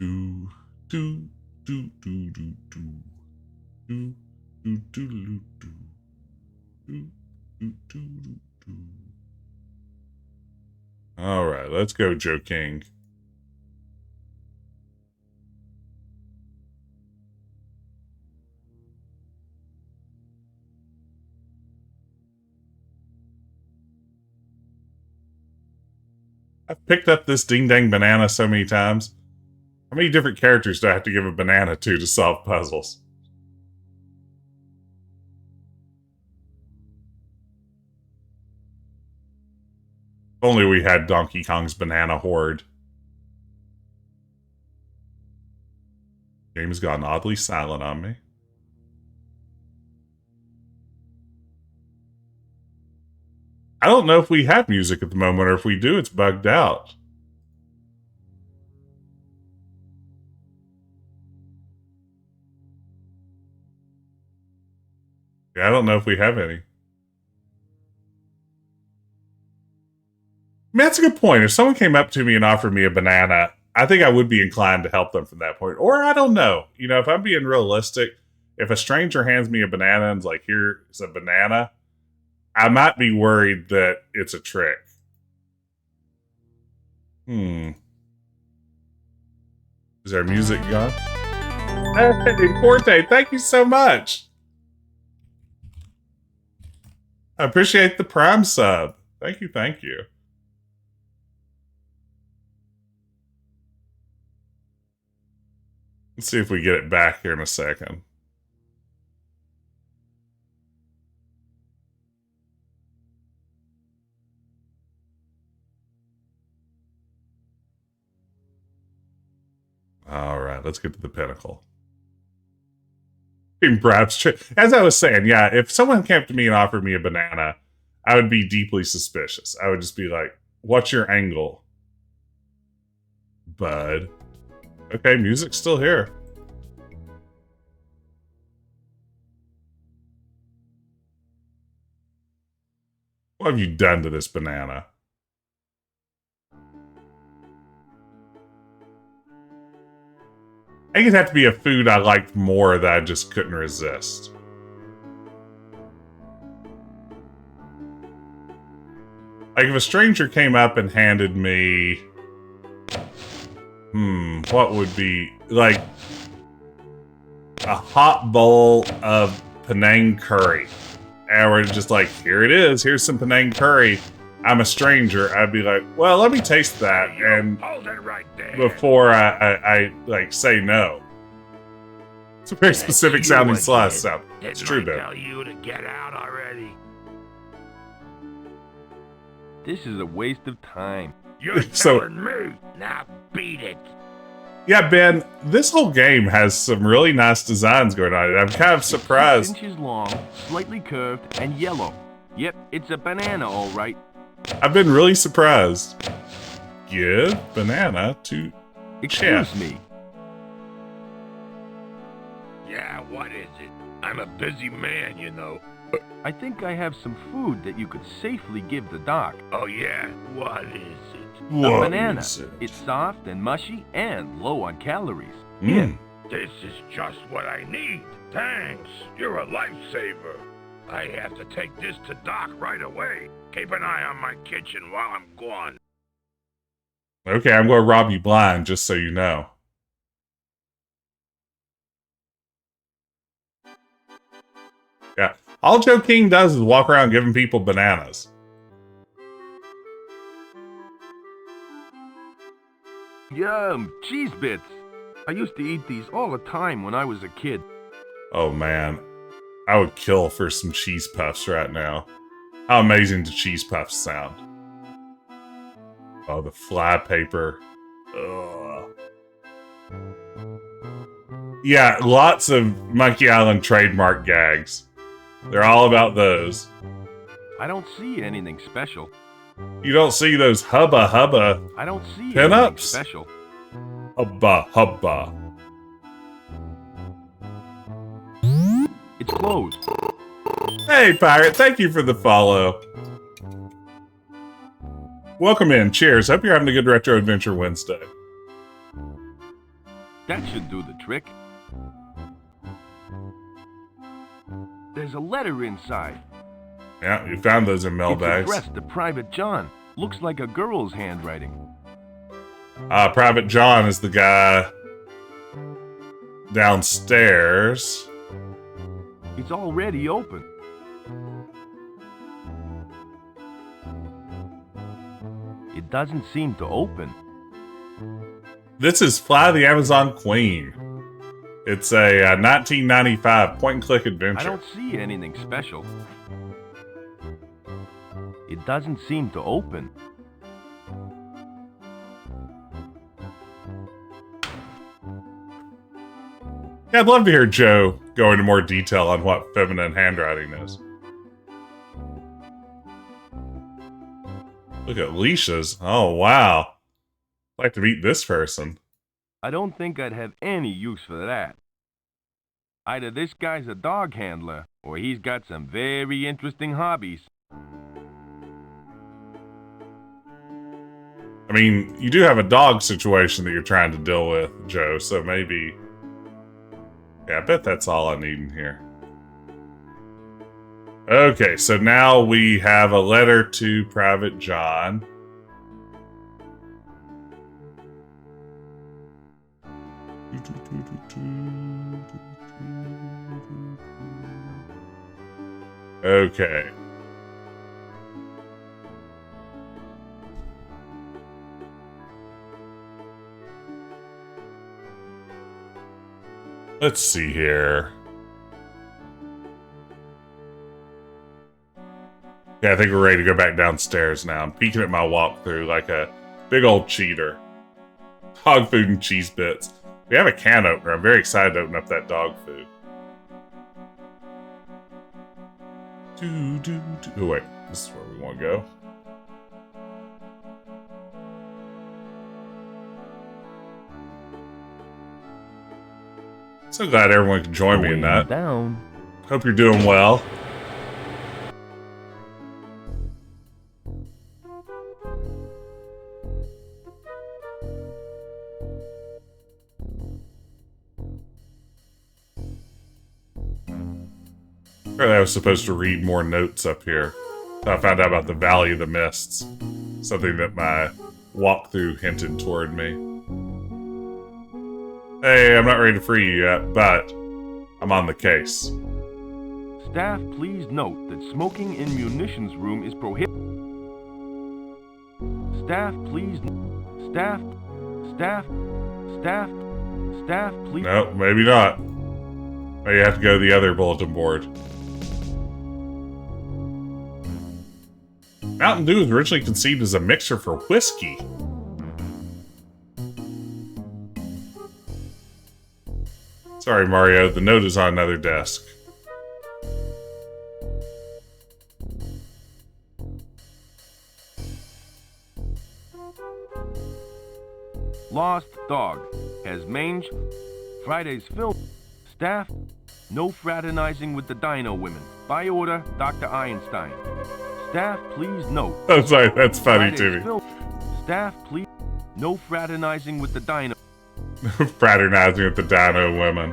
Do do do do do do do do do do do do do do do. All right, let's go, Joe King. I've picked up this ding-dang banana so many times. How many different characters do I have to give a banana to solve puzzles? If only we had Donkey Kong's banana horde. Game has gone oddly silent on me. I don't know if we have music at the moment, or if we do, it's bugged out. Yeah, I don't know if we have any. I mean, that's a good point. If someone came up to me and offered me a banana, I think I would be inclined to help them from that point. Or I don't know. You know, if I'm being realistic, if a stranger hands me a banana and's like, here's a banana, I might be worried that it's a trick. Is our music gone? Hey, Forte, thank you so much. I appreciate the Prime sub. Thank you, thank you. Let's see if we get it back here in a second. All right, let's get to the pinnacle. Perhaps, as I was saying, yeah, if someone came up to me and offered me a banana, I would be deeply suspicious. I would just be like, what's your angle, bud? Okay, music's still here. What have you done to this banana? I think it'd have to be a food I liked more that I just couldn't resist. Like if a stranger came up and handed me... what would be... like... a hot bowl of Penang curry. And we're just like, here it is, here's some Penang curry. I'm a stranger. I'd be like, well, let me taste that, and hold it right there before I like say no. It's a very specific sounding slice sound. It's true, though. Tell you to get out already. This is a waste of time. You're telling me. Now beat it. Yeah, Ben, this whole game has some really nice designs going on. I'm kind of surprised. 6 inches long, slightly curved, and yellow. Yep, it's a banana, all right. I've been really surprised. Give banana to Excuse me. Yeah, what is it? I'm a busy man, you know. I think I have some food that you could safely give the doc. Oh, yeah? What is it? A banana. It's soft and mushy and low on calories. Mm. This is just what I need. Thanks. You're a lifesaver. I have to take this to Doc right away. Keep an eye on my kitchen while I'm gone. Okay, I'm going to rob you blind, just so you know. Yeah. All Joe King does is walk around giving people bananas. Yum, cheese bits. I used to eat these all the time when I was a kid. Oh man, I would kill for some cheese puffs right now. How amazing do cheese puffs sound? Oh, the fly paper. Ugh. Yeah, lots of Monkey Island trademark gags. They're all about those. I don't see anything special. You don't see those hubba hubba I don't see pinups? anything special. Hubba hubba. It's closed. Hey, Pirate, thank you for the follow. Welcome in. Cheers. Hope you're having a good Retro Adventure Wednesday. That should do the trick. There's a letter inside. Yeah, you found those in It's mailbags. addressed to Private John. Looks like a girl's handwriting. Private John is the guy downstairs. It's already open. It doesn't seem to open. This is Fly the Amazon Queen. It's a 1995 point-and-click adventure. I don't see anything special. It doesn't seem to open. Yeah, I'd love to hear Joe go into more detail on what feminine handwriting is. Look at Leisha's. Oh, wow. I'd like to meet this person. I don't think I'd have any use for that. Either this guy's a dog handler, or he's got some very interesting hobbies. I mean, you do have a dog situation that you're trying to deal with, Joe, so maybe... Yeah, I bet that's all I need in here. Okay, so now we have a letter to Private John. Okay. Let's see here. Yeah, I think we're ready to go back downstairs now. I'm peeking at my walkthrough like a big old cheater. Dog food and cheese bits. We have a can opener. I'm very excited to open up that dog food. Oh, wait. This is where we want to go. So glad everyone can join me in that. Hope you're doing well. Apparently I was supposed to read more notes up here. I found out about the Valley of the Mists. Something that my walkthrough hinted toward me. Hey, I'm not ready to free you yet, but I'm on the case. Staff, please note that smoking in munitions room is prohibited. Staff, please... Staff, please... No, maybe not. Maybe you have to go to the other bulletin board. Mountain Dew was originally conceived as a mixer for whiskey. Sorry, Mario, the note is on another desk. Lost dog. Has mange. Friday's film. Staff. No fraternizing with the dino women. By order, Dr. Ironstein. Staff, please note. I'm sorry, that's funny to me. Staff, please. No fraternizing with the dino. Fraternizing with the dino women.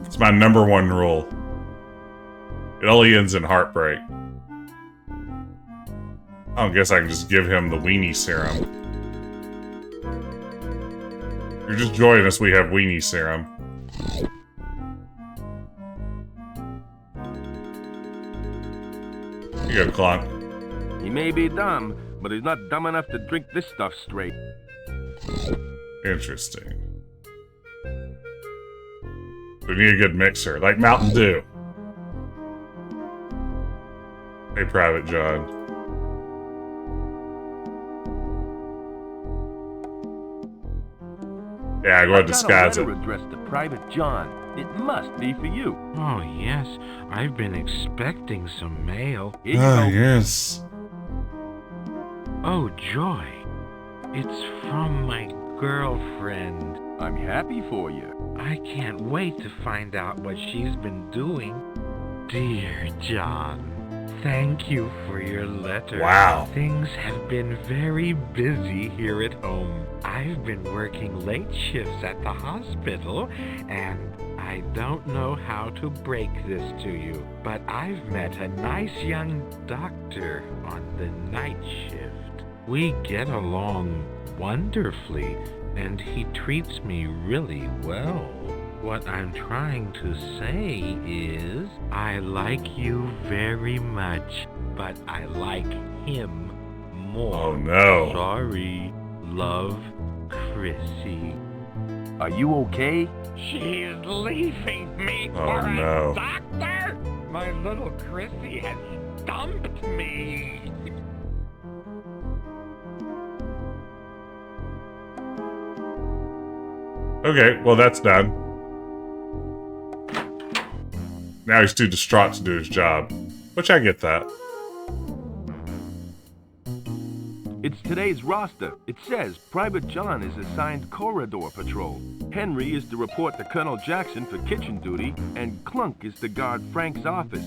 It's my #1 rule. It only ends in heartbreak. I don't guess I can just give him the weenie serum. If you're just joining us, we have weenie serum. You go, Clonk. He may be dumb, but he's not dumb enough to drink this stuff straight. Interesting. We need a good mixer, like Mountain Dew. Hey, Private John. Yeah, go ahead and disguise it. I've got a letter addressed to Private John. It must be for you. Oh, yes. I've been expecting some mail. Here you go. Yes. Oh, joy. It's from my girlfriend. I'm happy for you. I can't wait to find out what she's been doing. Dear John, thank you for your letter. Wow. Things have been very busy here at home. I've been working late shifts at the hospital, and I don't know how to break this to you, but I've met a nice young doctor on the night shift. We get along wonderfully, and he treats me really well. What I'm trying to say is, I like you very much, but I like him more. Oh no. Sorry. Love, Chrissy. Are you okay? She's leaving me Oh, for no. a doctor? My little Chrissy has dumped me. Okay, well that's done. Now he's too distraught to do his job. Which I get that. It's today's roster. It says Private John is assigned corridor patrol. Henry is to report to Colonel Jackson for kitchen duty, and Clunk is to guard Frank's office.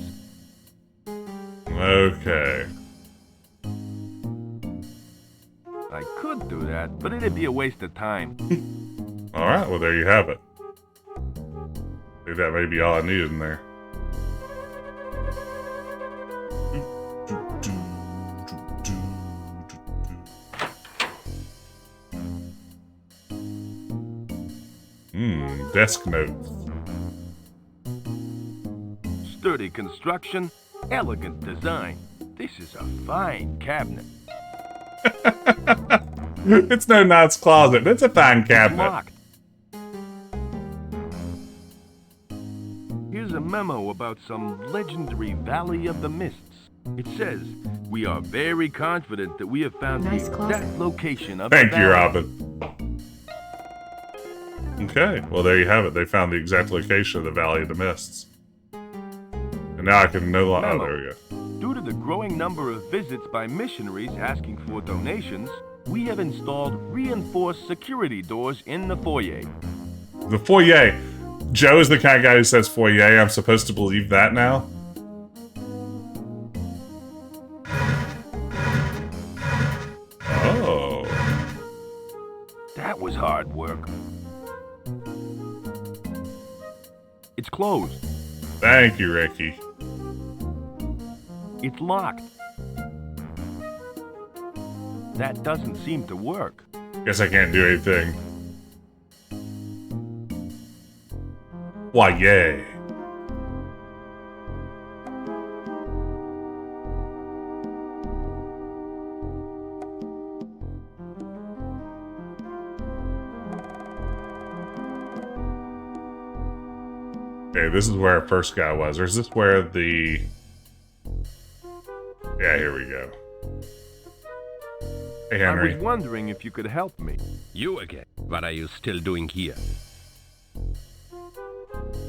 Okay. I could do that, but it'd be a waste of time. Alright, well there you have it. I think that may be all I needed in there. Desk notes. Sturdy construction, elegant design. This is a fine cabinet. It's no Knight's Closet. It's a fine It's cabinet. locked. Here's a memo about some legendary Valley of the Mists. It says, we are very confident that we have found Nice the closet. exact location of Thank the you, valley. Robin. Okay, well there you have it. They found the exact location of the Valley of the Mists. And now I can no longer... Oh, Memo. there we go. Due to the growing number of visits by missionaries asking for donations, we have installed reinforced security doors in the foyer. The foyer. Joe is the kind of guy who says foyer. I'm supposed to believe that now? Oh. That was hard work. It's closed. Thank you, Ricky. It's locked. That doesn't seem to work. Guess I can't do anything. Why, yay. Okay, this is where our first guy was. Or is this where the... Yeah, here we go. Hey, I Henry. was wondering if you could help me. You again? What are you still doing here?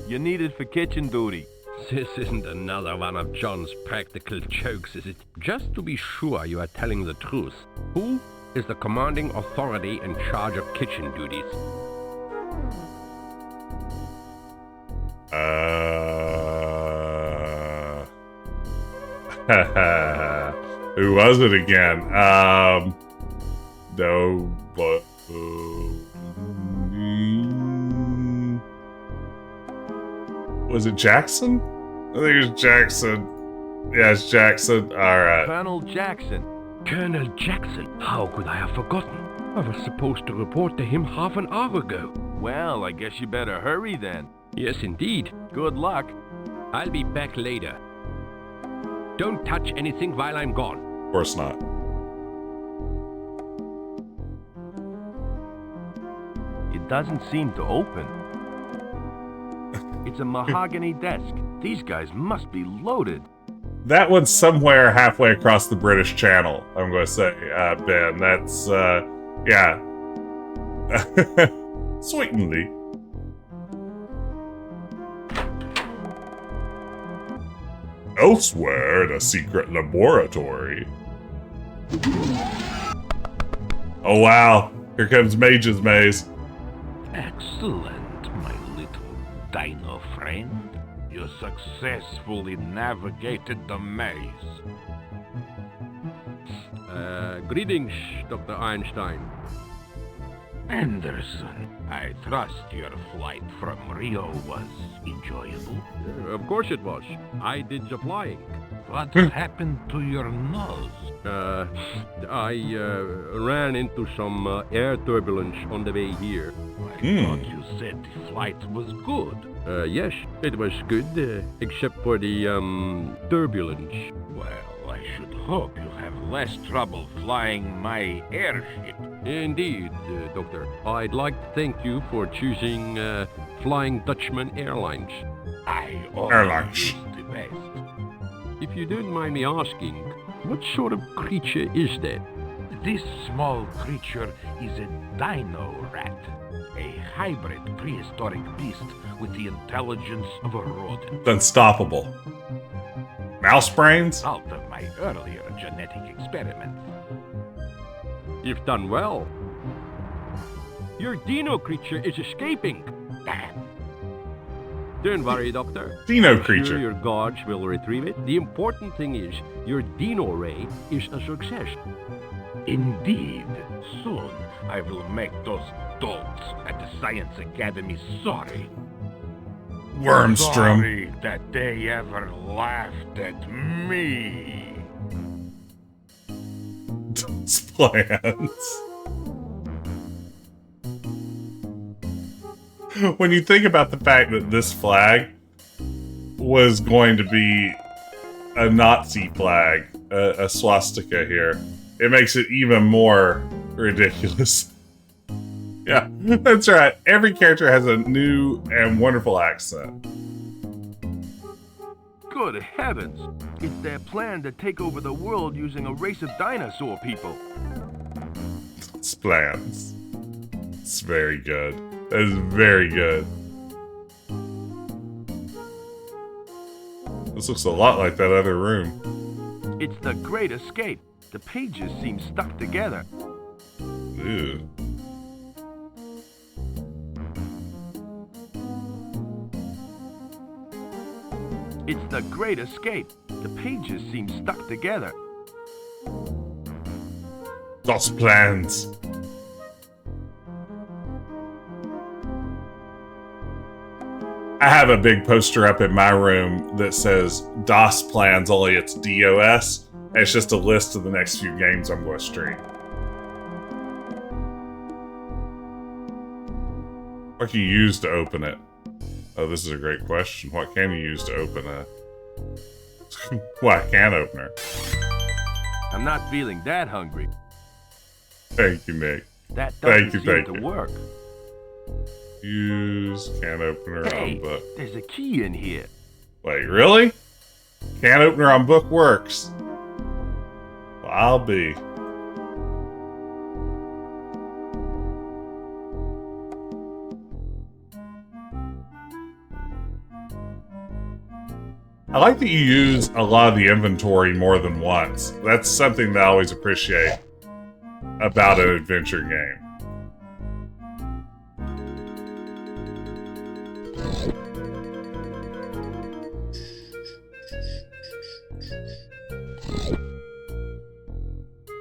You needed for kitchen duty. This isn't another one of John's practical jokes, is it? Just to be sure you are telling the truth. Who is the commanding authority in charge of kitchen duties? Who was it again? No, but was it Jackson? I think it was Jackson. Yeah, it's Jackson. All right. Colonel Jackson. Colonel Jackson? How could I have forgotten? I was supposed to report to him half an hour ago. Well, I guess you better hurry then. Yes, indeed. Good luck. I'll be back later. Don't touch anything while I'm gone. Of course not. It doesn't seem to open. It's a mahogany desk. These guys must be loaded. That one's somewhere halfway across the British Channel, I'm going to say, Ben. That's, yeah. Sweetenly. Elsewhere in a secret laboratory. Oh wow, here comes Mage's Maze. Excellent, my little dino friend. You successfully navigated the maze. Greetings, Dr. Einstein. Anderson, I trust your flight from Rio was enjoyable. Of course it was. I did the flying. What happened to your nose? I ran into some air turbulence on the way here. I thought you said the flight was good. Yes, it was good, except for the turbulence. Well, I should hope you have less trouble flying my airship. Indeed, Doctor. I'd like to thank you for choosing Flying Dutchman Airlines. I Airlines. always use the best. If you don't mind me asking, what sort of creature is that? This small creature is a dino rat, a hybrid prehistoric beast with the intelligence of a rodent. It's unstoppable. Mouse brains? Result of my earlier genetic experiments. You've done well. Your dino creature is escaping. Don't worry, Doctor. Dino I'm creature. sure your guards will retrieve it. The important thing is your dino ray is a success. Indeed. Soon I will make those dolts at the Science Academy sorry. Wormstrom. Sorry that they ever laughed at me. Plans. When you think about the fact that this flag was going to be a Nazi flag, a swastika here, it makes it even more ridiculous. Yeah, that's right. Every character has a new and wonderful accent. Good heavens! It's their plan to take over the world using a race of dinosaur people. It's plans. It's very good. That is very good. This looks a lot like that other room. It's the Great Escape. The pages seem stuck together. Ew. It's the Great Escape. The pages seem stuck together. Those plans. I have a big poster up in my room that says DOS plans, only it's DOS. And it's just a list of the next few games I'm going to stream. What can you use to open it? Oh, this is a great question. What can you use to open a... Well, a can opener. I'm not feeling that hungry. Thank you, Nick. That doesn't seem thank to you. work. Use can opener Hey, on book. there's a key in here. Wait, really? Can opener on book works. Well, I'll be. I like that you use a lot of the inventory more than once. That's something that I always appreciate about an adventure game.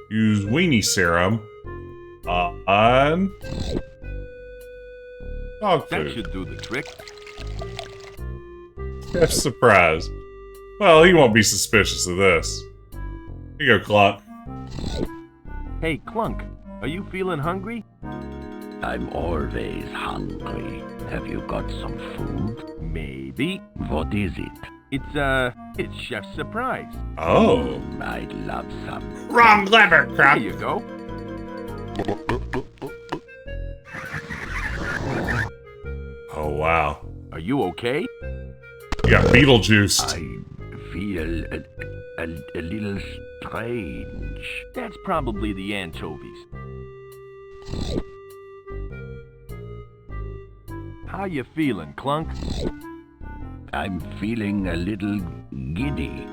Use weenie serum on dog That food. should do the trick. Chef surprise. Well, he won't be suspicious of this. Here you go, Clunk. Hey, Clunk, are you feeling hungry? I'm always hungry. Have you got some food? Maybe. What is it? It's Chef's surprise. Oh. I'd love some. Wrong lever, There crap. you go. Oh, wow. Are you okay? You got Beetlejuice. I feel a little strange. That's probably the anchovies. How you feeling, Clunk? I'm feeling a little giddy.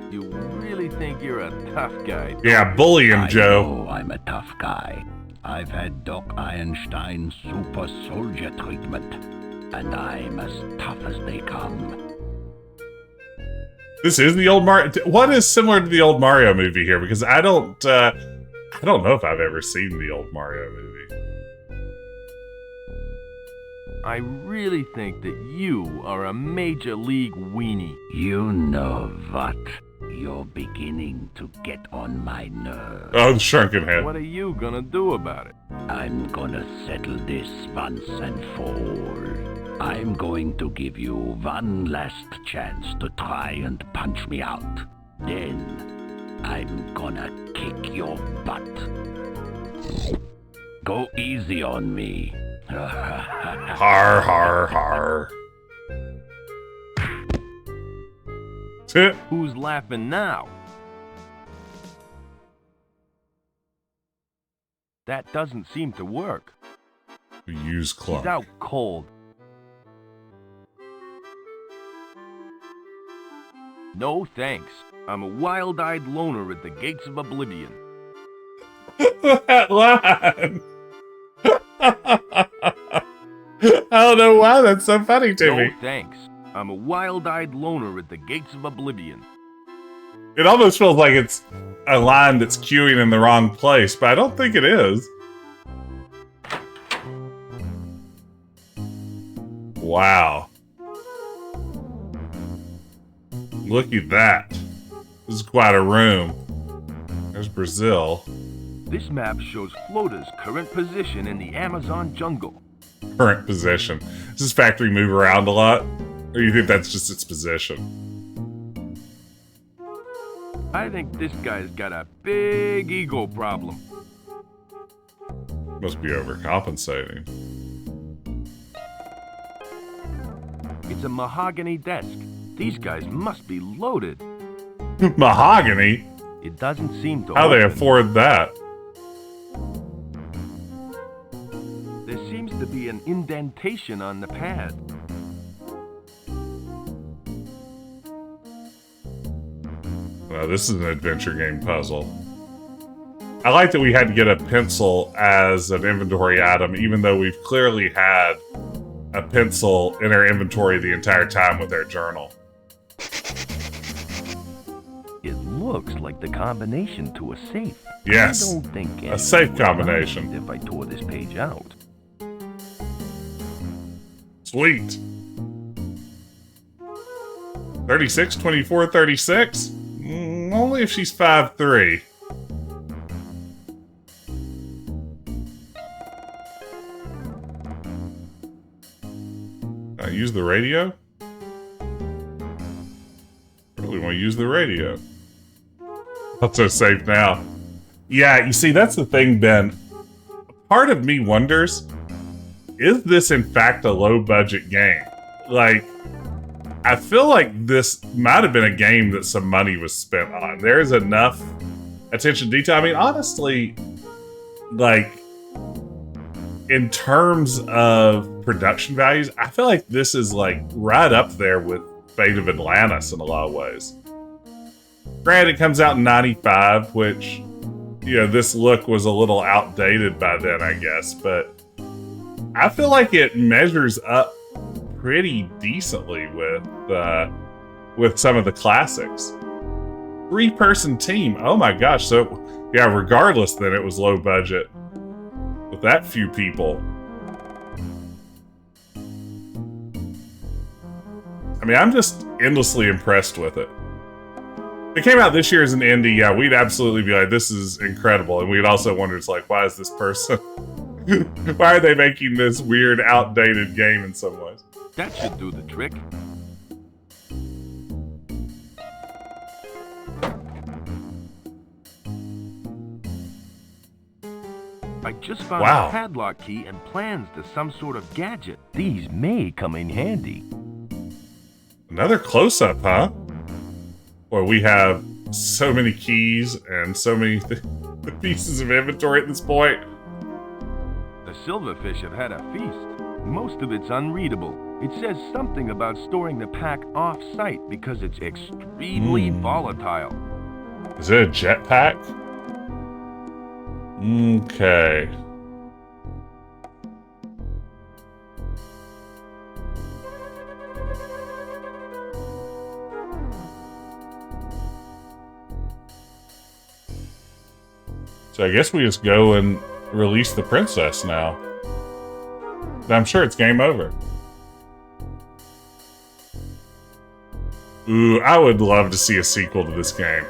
You really think you're a tough guy? Yeah, bully him, I Joe. know I'm a tough guy. I've had Doc Ironstein's super soldier treatment, and I'm as tough as they come. This is the old Mario. What is similar to the old Mario movie here? Because I don't I don't know if I've ever seen the old Mario movie. I really think that you are a major league weenie. You know what? You're beginning to get on my nerves. Oh, the shrunken head. What are you gonna do about it? I'm gonna settle this once and for all. I'm going to give you one last chance to try and punch me out. Then, I'm gonna kick your butt. Go easy on me. Har, har, har. Who's laughing now? That doesn't seem to work. Use Clunk. He's out cold. No thanks. I'm a wild-eyed loner at the gates of oblivion. That line. I don't know why that's so funny to me. No thanks. I'm a wild-eyed loner at the gates of oblivion. It almost feels like it's a line that's queuing in the wrong place, but I don't think it is. Wow. Look at that. This is quite a room. There's Brazil. This map shows Floda's current position in the Amazon jungle. Current position. Does this factory move around a lot? Or do you think that's just its position? I think this guy's got a big ego problem. Must be overcompensating. It's a mahogany desk. These guys must be loaded. Mahogany? It doesn't seem to How open. they afford that? There seems to be an indentation on the pad. Well, this is an adventure game puzzle. I like that we had to get a pencil as an inventory item, even though we've clearly had a pencil in our inventory the entire time with our journal. It looks like the combination to a safe. Yes, I don't think a safe anyone would combination. mind if I tore this page out. Sweet. 36, 24, 36? Only if she's 5'3". Use the radio? Really want to use the radio. Not so safe now. Yeah, you see, that's the thing, Ben. Part of me wonders, is this in fact a low-budget game? Like, I feel like this might have been a game that some money was spent on. There's enough attention to detail. I mean, honestly, like, in terms of production values, I feel like this is like right up there with Fate of Atlantis in a lot of ways. Granted, it comes out in 95, which, you know, this look was a little outdated by then, I guess, but I feel like it measures up pretty decently with some of the classics. 3-person team. Oh my gosh. So, yeah, regardless, then it was low budget. With that few people. I mean, I'm just endlessly impressed with it. If it came out this year as an indie, yeah, we'd absolutely be like, this is incredible. And we'd also wonder, it's like, why is this person... why are they making this weird, outdated game in some ways? That should do the trick. I just found Wow. a padlock key and plans to some sort of gadget. These may come in handy. Another close-up, huh? Boy, we have so many keys and so many pieces of inventory at this point. The silverfish have had a feast. Most of it's unreadable. It says something about storing the pack off-site because it's extremely volatile. Is it a jetpack? Okay. So I guess we just go and release the princess now. I'm sure it's game over. Ooh, I would love to see a sequel to this game.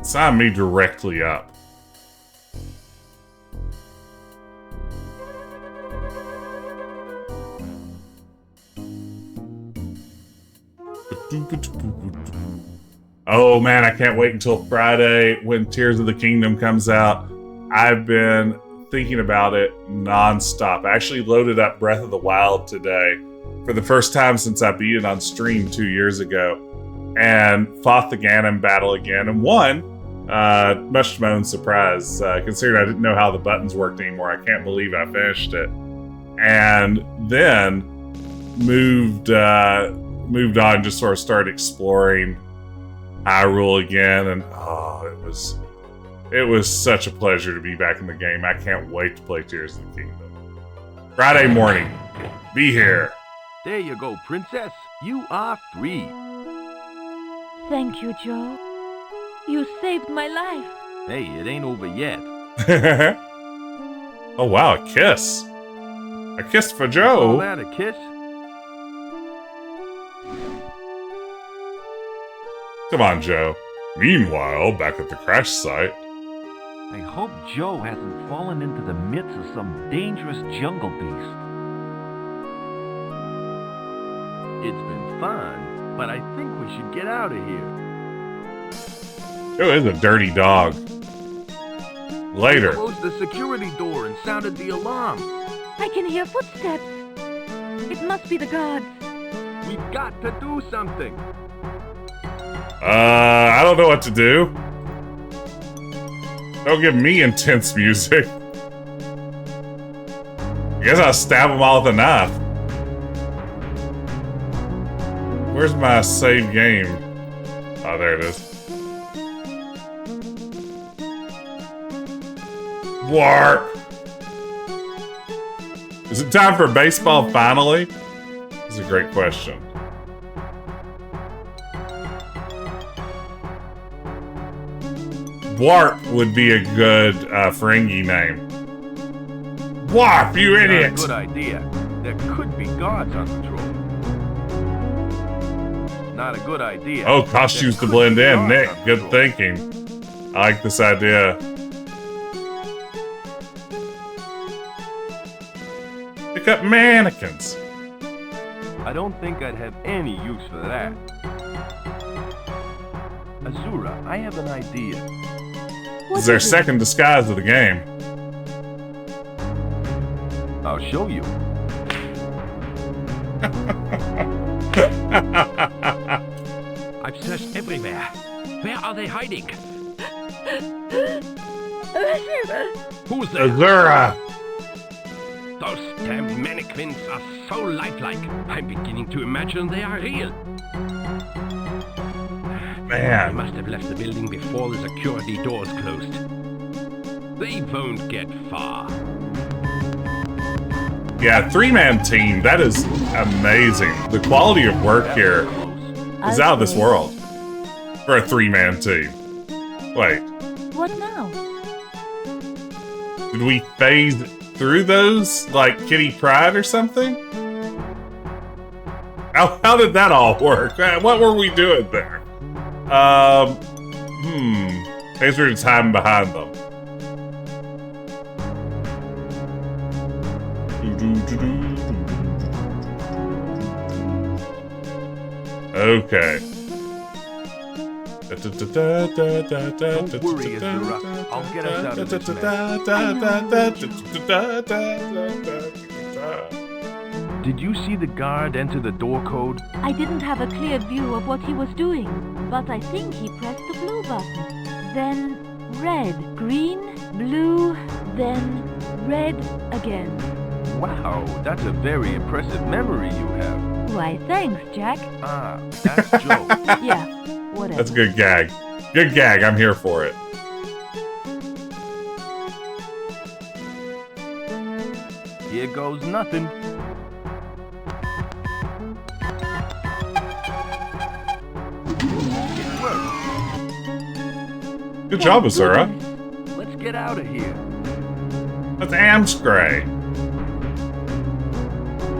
Sign me directly up. Oh man, I can't wait until Friday when Tears of the Kingdom comes out. I've been thinking about it nonstop. I actually loaded up Breath of the Wild today for the first time since I beat it on stream 2 years ago, and fought the Ganon battle again and won, much to my own surprise, considering I didn't know how the buttons worked anymore. I can't believe I finished it. And then moved on, just sort of started exploring Hyrule again, and it was such a pleasure to be back in the game. I can't wait to play Tears of the Kingdom. Friday morning, be here. There you go, princess. You are free. Thank you, Joe. You saved my life. Hey, it ain't over yet. Oh wow, a kiss. A kiss for All Joe. that a kiss? Come on, Joe. Meanwhile, back at the crash site. I hope Joe hasn't fallen into the midst of some dangerous jungle beast. It's been fun, but I think we should get out of here. Joe is a dirty dog. Later. Closed the security door and sounded the alarm. I can hear footsteps. It must be the guards. We've got to do something. I don't know what to do. Don't give me intense music. I guess I'll stab them all with a knife. Where's my save game? Oh, there it is. Warp! Is it time for baseball finally? That's a great question. Warp would be a good Ferengi name. Warp, you idiot! Not a good idea. There could be guards on patrol. Not a good idea. Oh, costumes to blend in. Nick, good thinking. I like this idea. Pick up mannequins. I don't think I'd have any use for that. Azura, I have an idea. This is their second disguise of the game. I'll show you. I've searched everywhere. Where are they hiding? Who's there? Azura! Those damn mannequins are so lifelike. I'm beginning to imagine they are real. Man. They must have left the building before the security doors closed. They won't get far. Yeah, 3-man team. That is amazing. The quality of work here is out of this world for a 3-man team. Wait. What now? Did we phase through those like Kitty Pryde or something? How did that all work? What were we doing there? Thanks for just hiding behind them. Okay. Don't worry, Azura. I'll get us out of this mess. Did you see the guard enter the door code? I didn't have a clear view of what he was doing, but I think he pressed the blue button. Then red, green, blue, then red again. Wow, that's a very impressive memory you have. Why, thanks, Jack. Ah, that's Joe. Yeah, whatever. That's a good gag. Good gag, I'm here for it. Here goes nothing. It worked. Good job, Azura. Let's get out of here. That's Amscray.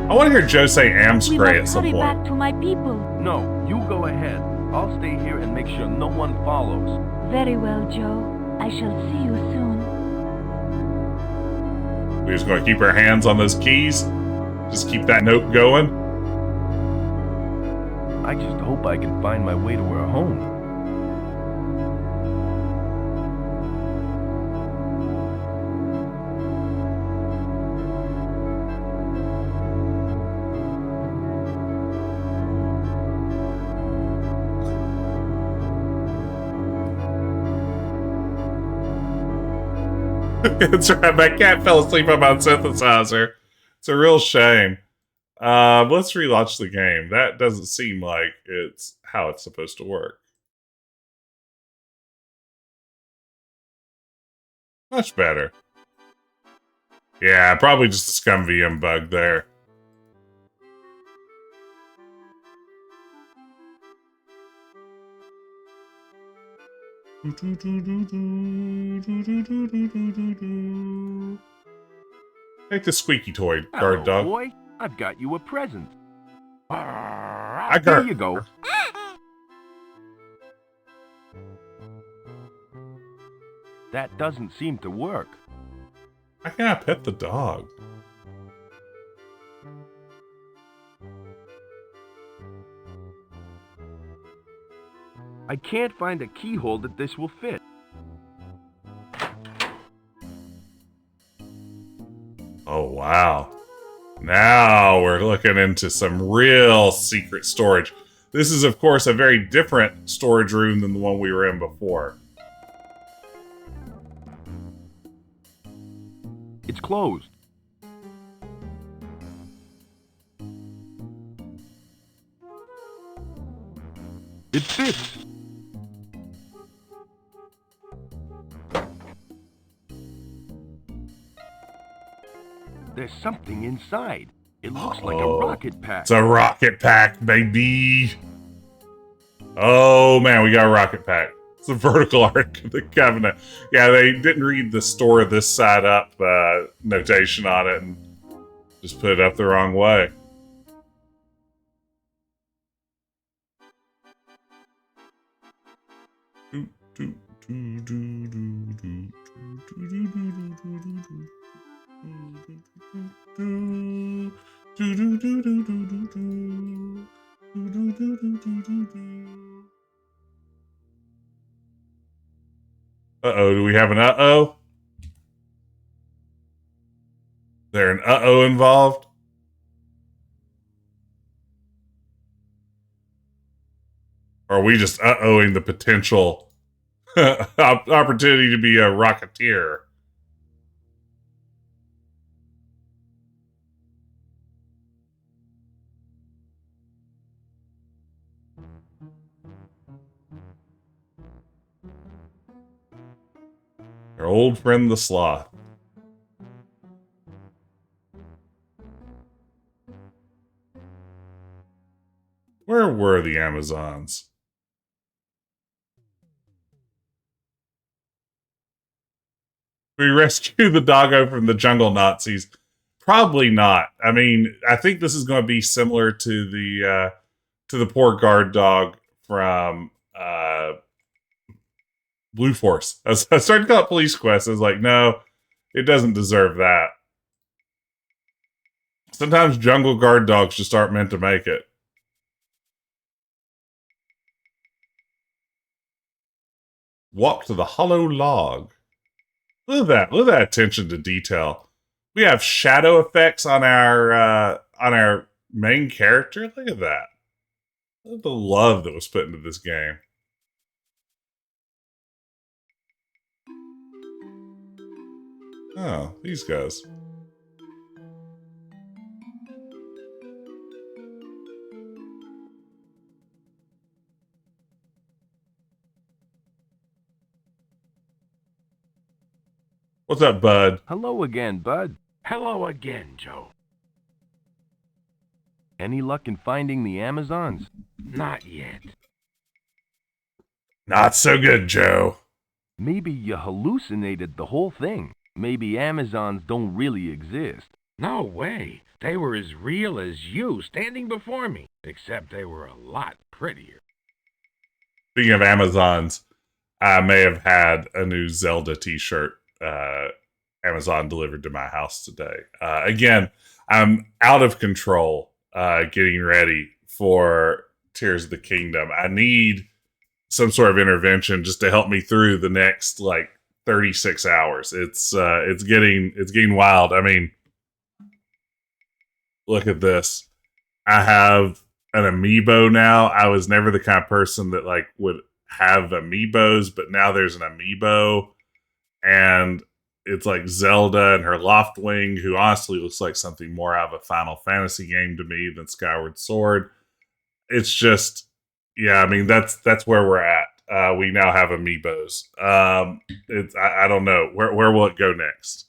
I want to hear Joe say We Amscray at must some hurry point. back to my people. No, you go ahead. I'll stay here and make sure no one follows. Very well, Joe. I shall see you soon. We're just going to keep our hands on those keys. Just keep that note going. I just hope I can find my way to her home. That's right. My cat fell asleep on my synthesizer. It's a real shame. Let's relaunch the game. That doesn't seem like it's how it's supposed to work. Much better. Yeah, probably just a scum VM bug there. Take the squeaky toy, guard Hello, dog. boy. I've got you a present. I Here got you go. That doesn't seem to work. I cannot pet the dog. I can't find a keyhole that this will fit. Oh, wow. Now we're looking into some real secret storage. This is, of course, a very different storage room than the one we were in before. It's closed. It fits. There's something inside. It looks like a rocket pack. It's a rocket pack, baby. Oh, man, we got a rocket pack. It's the vertical arc of the Covenant. Yeah, they didn't read the store this side up notation on it and just put it up the wrong way. Uh-oh, do we have an uh-oh? There an uh-oh involved? Or are we just uh-ohing the potential opportunity to be a Rocketeer? Our old friend the Sloth. Where were the Amazons? We rescue the doggo from the jungle Nazis. Probably not. I mean, I think this is going to be similar to the poor guard dog from Blue Force. I started to call it Police Quest. I was like, no, it doesn't deserve that. Sometimes jungle guard dogs just aren't meant to make it. Walk to the hollow log. Look at that. Look at that attention to detail. We have shadow effects on our main character. Look at that. Look at the love that was put into this game. Oh, these guys. What's up, bud? Hello again, bud. Hello again, Joe. Any luck in finding the Amazons? Not yet. Not so good, Joe. Maybe you hallucinated the whole thing. Maybe Amazons don't really exist. No way. They were as real as you standing before me, except they were a lot prettier. Speaking of Amazons, I may have had a new Zelda t-shirt Amazon delivered to my house today. Again, I'm out of control getting ready for Tears of the Kingdom. I need some sort of intervention just to help me through the next like 36 hours. It's getting wild. I mean, look at this. I have an amiibo now. I was never the kind of person that like would have amiibos, but now there's an amiibo, and it's like Zelda and her Loftwing, who honestly looks like something more out of a Final Fantasy game to me than Skyward Sword. It's just, yeah, I mean, that's where we're at. We now have amiibos. I don't know. Where will it go next?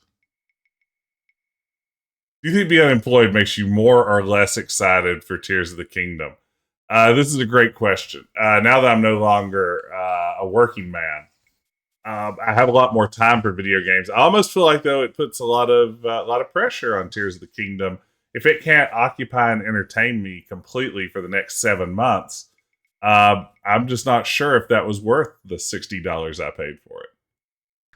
Do you think being unemployed makes you more or less excited for Tears of the Kingdom? This is a great question. Now that I'm no longer a working man, I have a lot more time for video games. I almost feel like, though, it puts a lot of pressure on Tears of the Kingdom. If it can't occupy and entertain me completely for the next 7 months, I'm just not sure if that was worth the $60 I paid for it.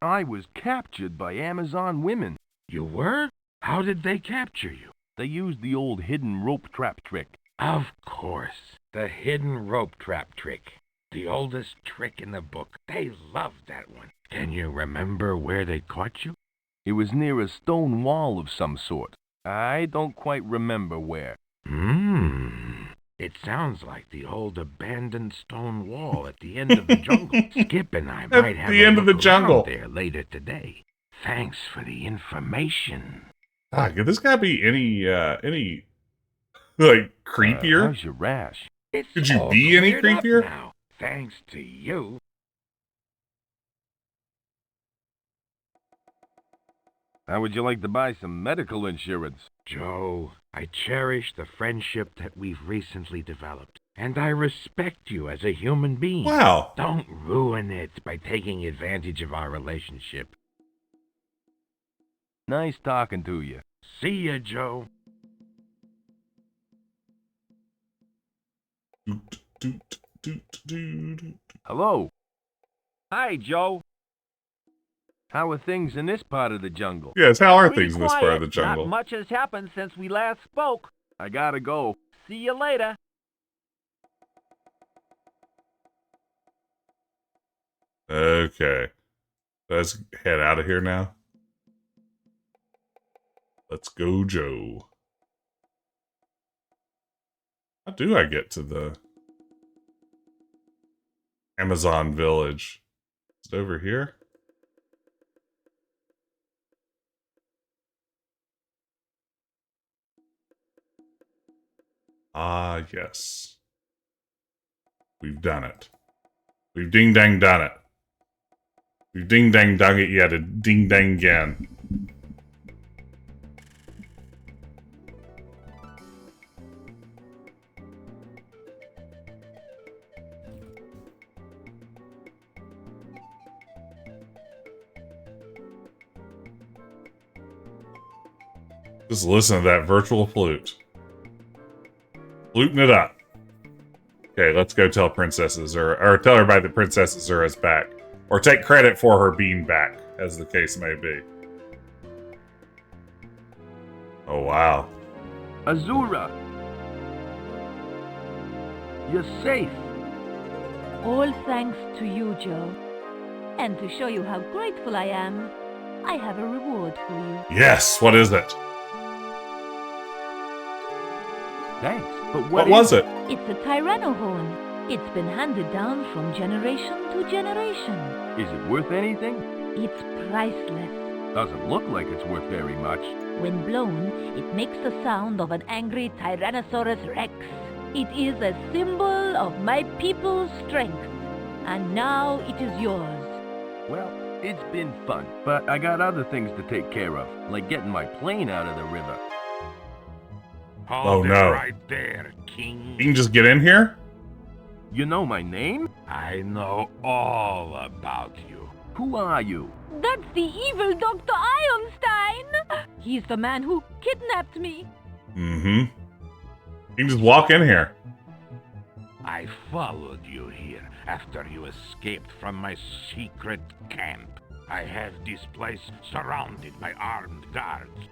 I was captured by Amazon women. You were? How did they capture you? They used the old hidden rope trap trick. Of course. The hidden rope trap trick. The oldest trick in the book. They loved that one. Can you remember where they caught you? It was near a stone wall of some sort. I don't quite remember where. It sounds like the old abandoned stone wall at the end of the jungle. Skip and I might have the end of the jungle there later today. Thanks for the information. Could this guy be any like creepier? How's your rash? Could you be any creepier? Now, thanks to you. How would you like to buy some medical insurance? Joe, I cherish the friendship that we've recently developed, and I respect you as a human being. Wow. Don't ruin it by taking advantage of our relationship. Nice talking to you. See ya, Joe. Hello. Hi, Joe. How are things in this part of the jungle? Yes, how are Pretty things in this quiet. part of the jungle? Not much has happened since we last spoke. I gotta go. See you later. Okay. Let's head out of here now. Let's go, Joe. How do I get to the Amazon village? Is it over here? Ah, yes. We've done it. We've ding-dang done it. We've ding-dang done it yet, a ding-dang again. Just listen to that virtual flute. Fluting it up. Okay, let's go tell Princess Azura, or tell everybody that Princess Azura's back. Or take credit for her being back, as the case may be. Oh, wow. Azura! You're safe. All thanks to you, Joe. And to show you how grateful I am, I have a reward for you. Yes, what is it? Thanks, but what was it? It's a Tyrannohorn. It's been handed down from generation to generation. Is it worth anything? It's priceless. Doesn't look like it's worth very much. When blown, it makes the sound of an angry Tyrannosaurus Rex. It is a symbol of my people's strength. And now it is yours. Well, it's been fun, but I got other things to take care of, like getting my plane out of the river. Hold oh no. It right there, King. You can just get in here? You know my name? I know all about you. Who are you? That's the evil Dr. Ironstein! He's the man who kidnapped me. Mm-hmm. You can just walk in here. I followed you here after you escaped from my secret camp. I have this place surrounded by armed guards.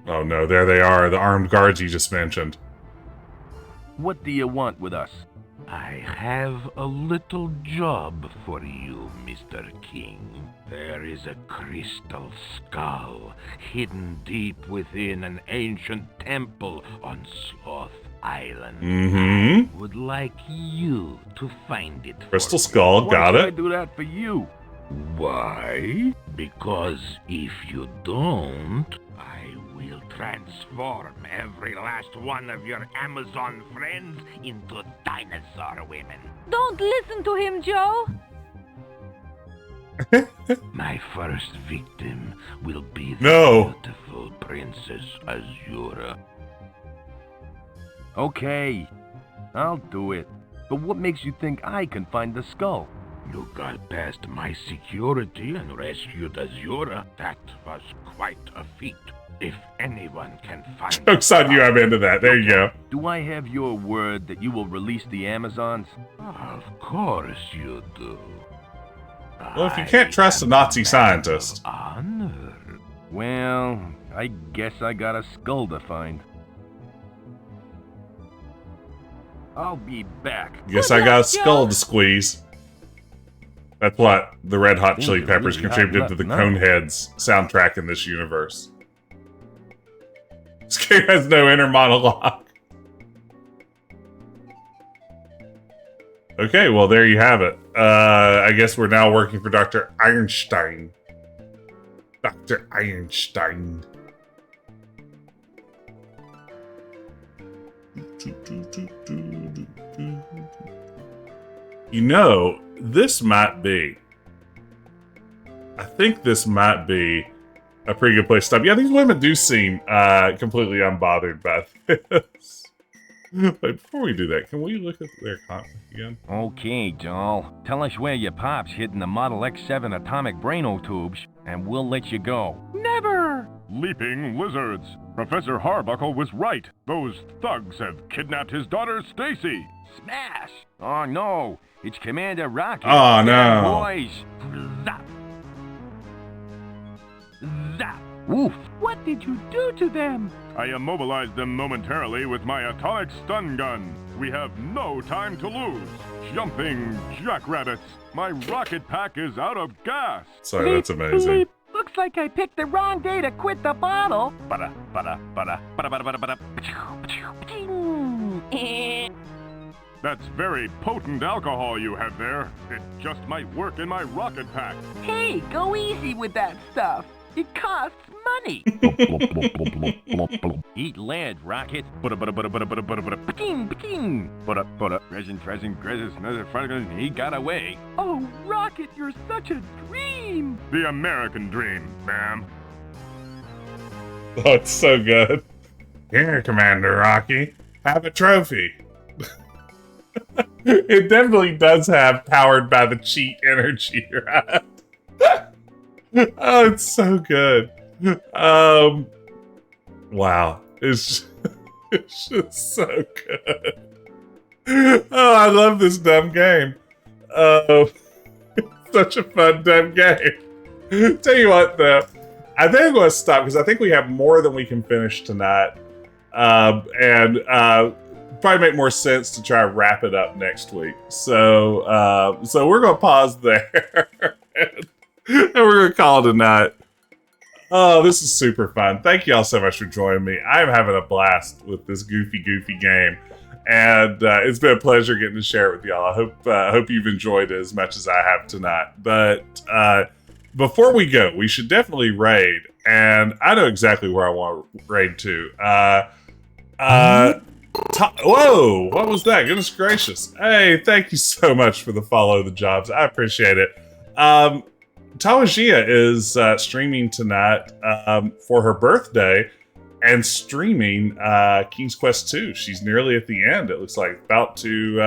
Oh no, there they are, the armed guards you just mentioned. What do you want with us? I have a little job for you, Mr. King. There is a crystal skull hidden deep within an ancient temple on Sloth Island. Mm-hmm. I would like you to find it. Crystal skull, got Why it. should I do that for you? Why? Because if you don't, I will transform every last one of your Amazon friends into dinosaur women. Don't listen to him, Joe. My first victim will be the beautiful Princess Azura. Okay, I'll do it. But what makes you think I can find the skull? You got past my security and rescued Azura. That was quite a feat. If anyone can find Joke's on you, I'm into that. There you go. Do I have your word that you will release the Amazons? Of course you do. Well, if you can't trust a Nazi scientist. Honor. Well, I guess I got a skull to find. I'll be back. Guess I got a skull to squeeze. That's what the Red Hot Chili Peppers contributed to the Coneheads soundtrack in this universe. This game has no inner monologue. Okay, well, there you have it. I guess we're now working for Dr. Ironstein. Dr. Ironstein. You know, this might be... I think this might be a pretty good place to stop. Yeah, these women do seem completely unbothered by this. But before we do that, can we look at their content again? Okay, doll. Tell us where your pop's hidden the Model X7 atomic braino tubes, and we'll let you go. Never! Leaping lizards. Professor Harbuckle was right. Those thugs have kidnapped his daughter, Stacy. Smash! Oh no, it's Commander Rocket. Oh Bad no. Boys. Zap! Zap! Woof! What did you do to them? I immobilized them momentarily with my atomic stun gun. We have no time to lose. Jumping jackrabbits. My rocket pack is out of gas. Sorry, that's amazing. Bleep. Looks like I picked the wrong day to quit the bottle. That's very potent alcohol you have there. It just might work in my rocket pack. Hey, go easy with that stuff. It costs money. Eat lead, Rocket. He got away. Oh, Rocket, you're such a dream. The American dream, ma'am. Oh, it's so good. Here, Commander Rocky. Have a trophy. It definitely does have powered by the cheat energy, right? Oh, it's so good. Wow. It's just so good. Oh, I love this dumb game. It's such a fun dumb game. Tell you what, though, I think I'm going to stop because I think we have more than we can finish tonight. And probably make more sense to try to wrap it up next week. So we're going to pause there. And we're going to call it a night. Oh, this is super fun. Thank you all so much for joining me. I'm having a blast with this goofy game. And it's been a pleasure getting to share it with y'all. I hope you've enjoyed it as much as I have tonight. But before we go, we should definitely raid. And I know exactly where I want to raid to. Whoa, what was that? Goodness gracious. Hey, thank you so much for the follow the jobs. I appreciate it. Tawajia is streaming tonight for her birthday and streaming King's Quest 2. She's nearly at the end. It looks like about to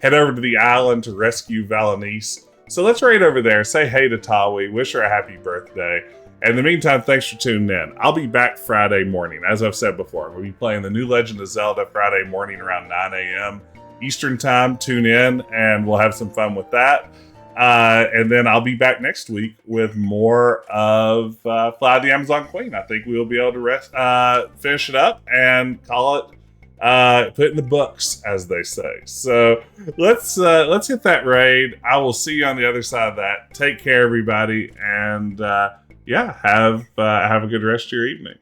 head over to the island to rescue Valanice. So let's raid over there, say hey to Tawi, wish her a happy birthday. In the meantime, thanks for tuning in. I'll be back Friday morning. As I've said before, we'll be playing the new Legend of Zelda Friday morning around 9 a.m. Eastern time. Tune in, and we'll have some fun with that. And then I'll be back next week with more of Fly the Amazon Queen. I think we'll be able to finish it up and call it put it in the books, as they say. So let's hit that raid. I will see you on the other side of that. Take care, everybody, and have a good rest of your evening.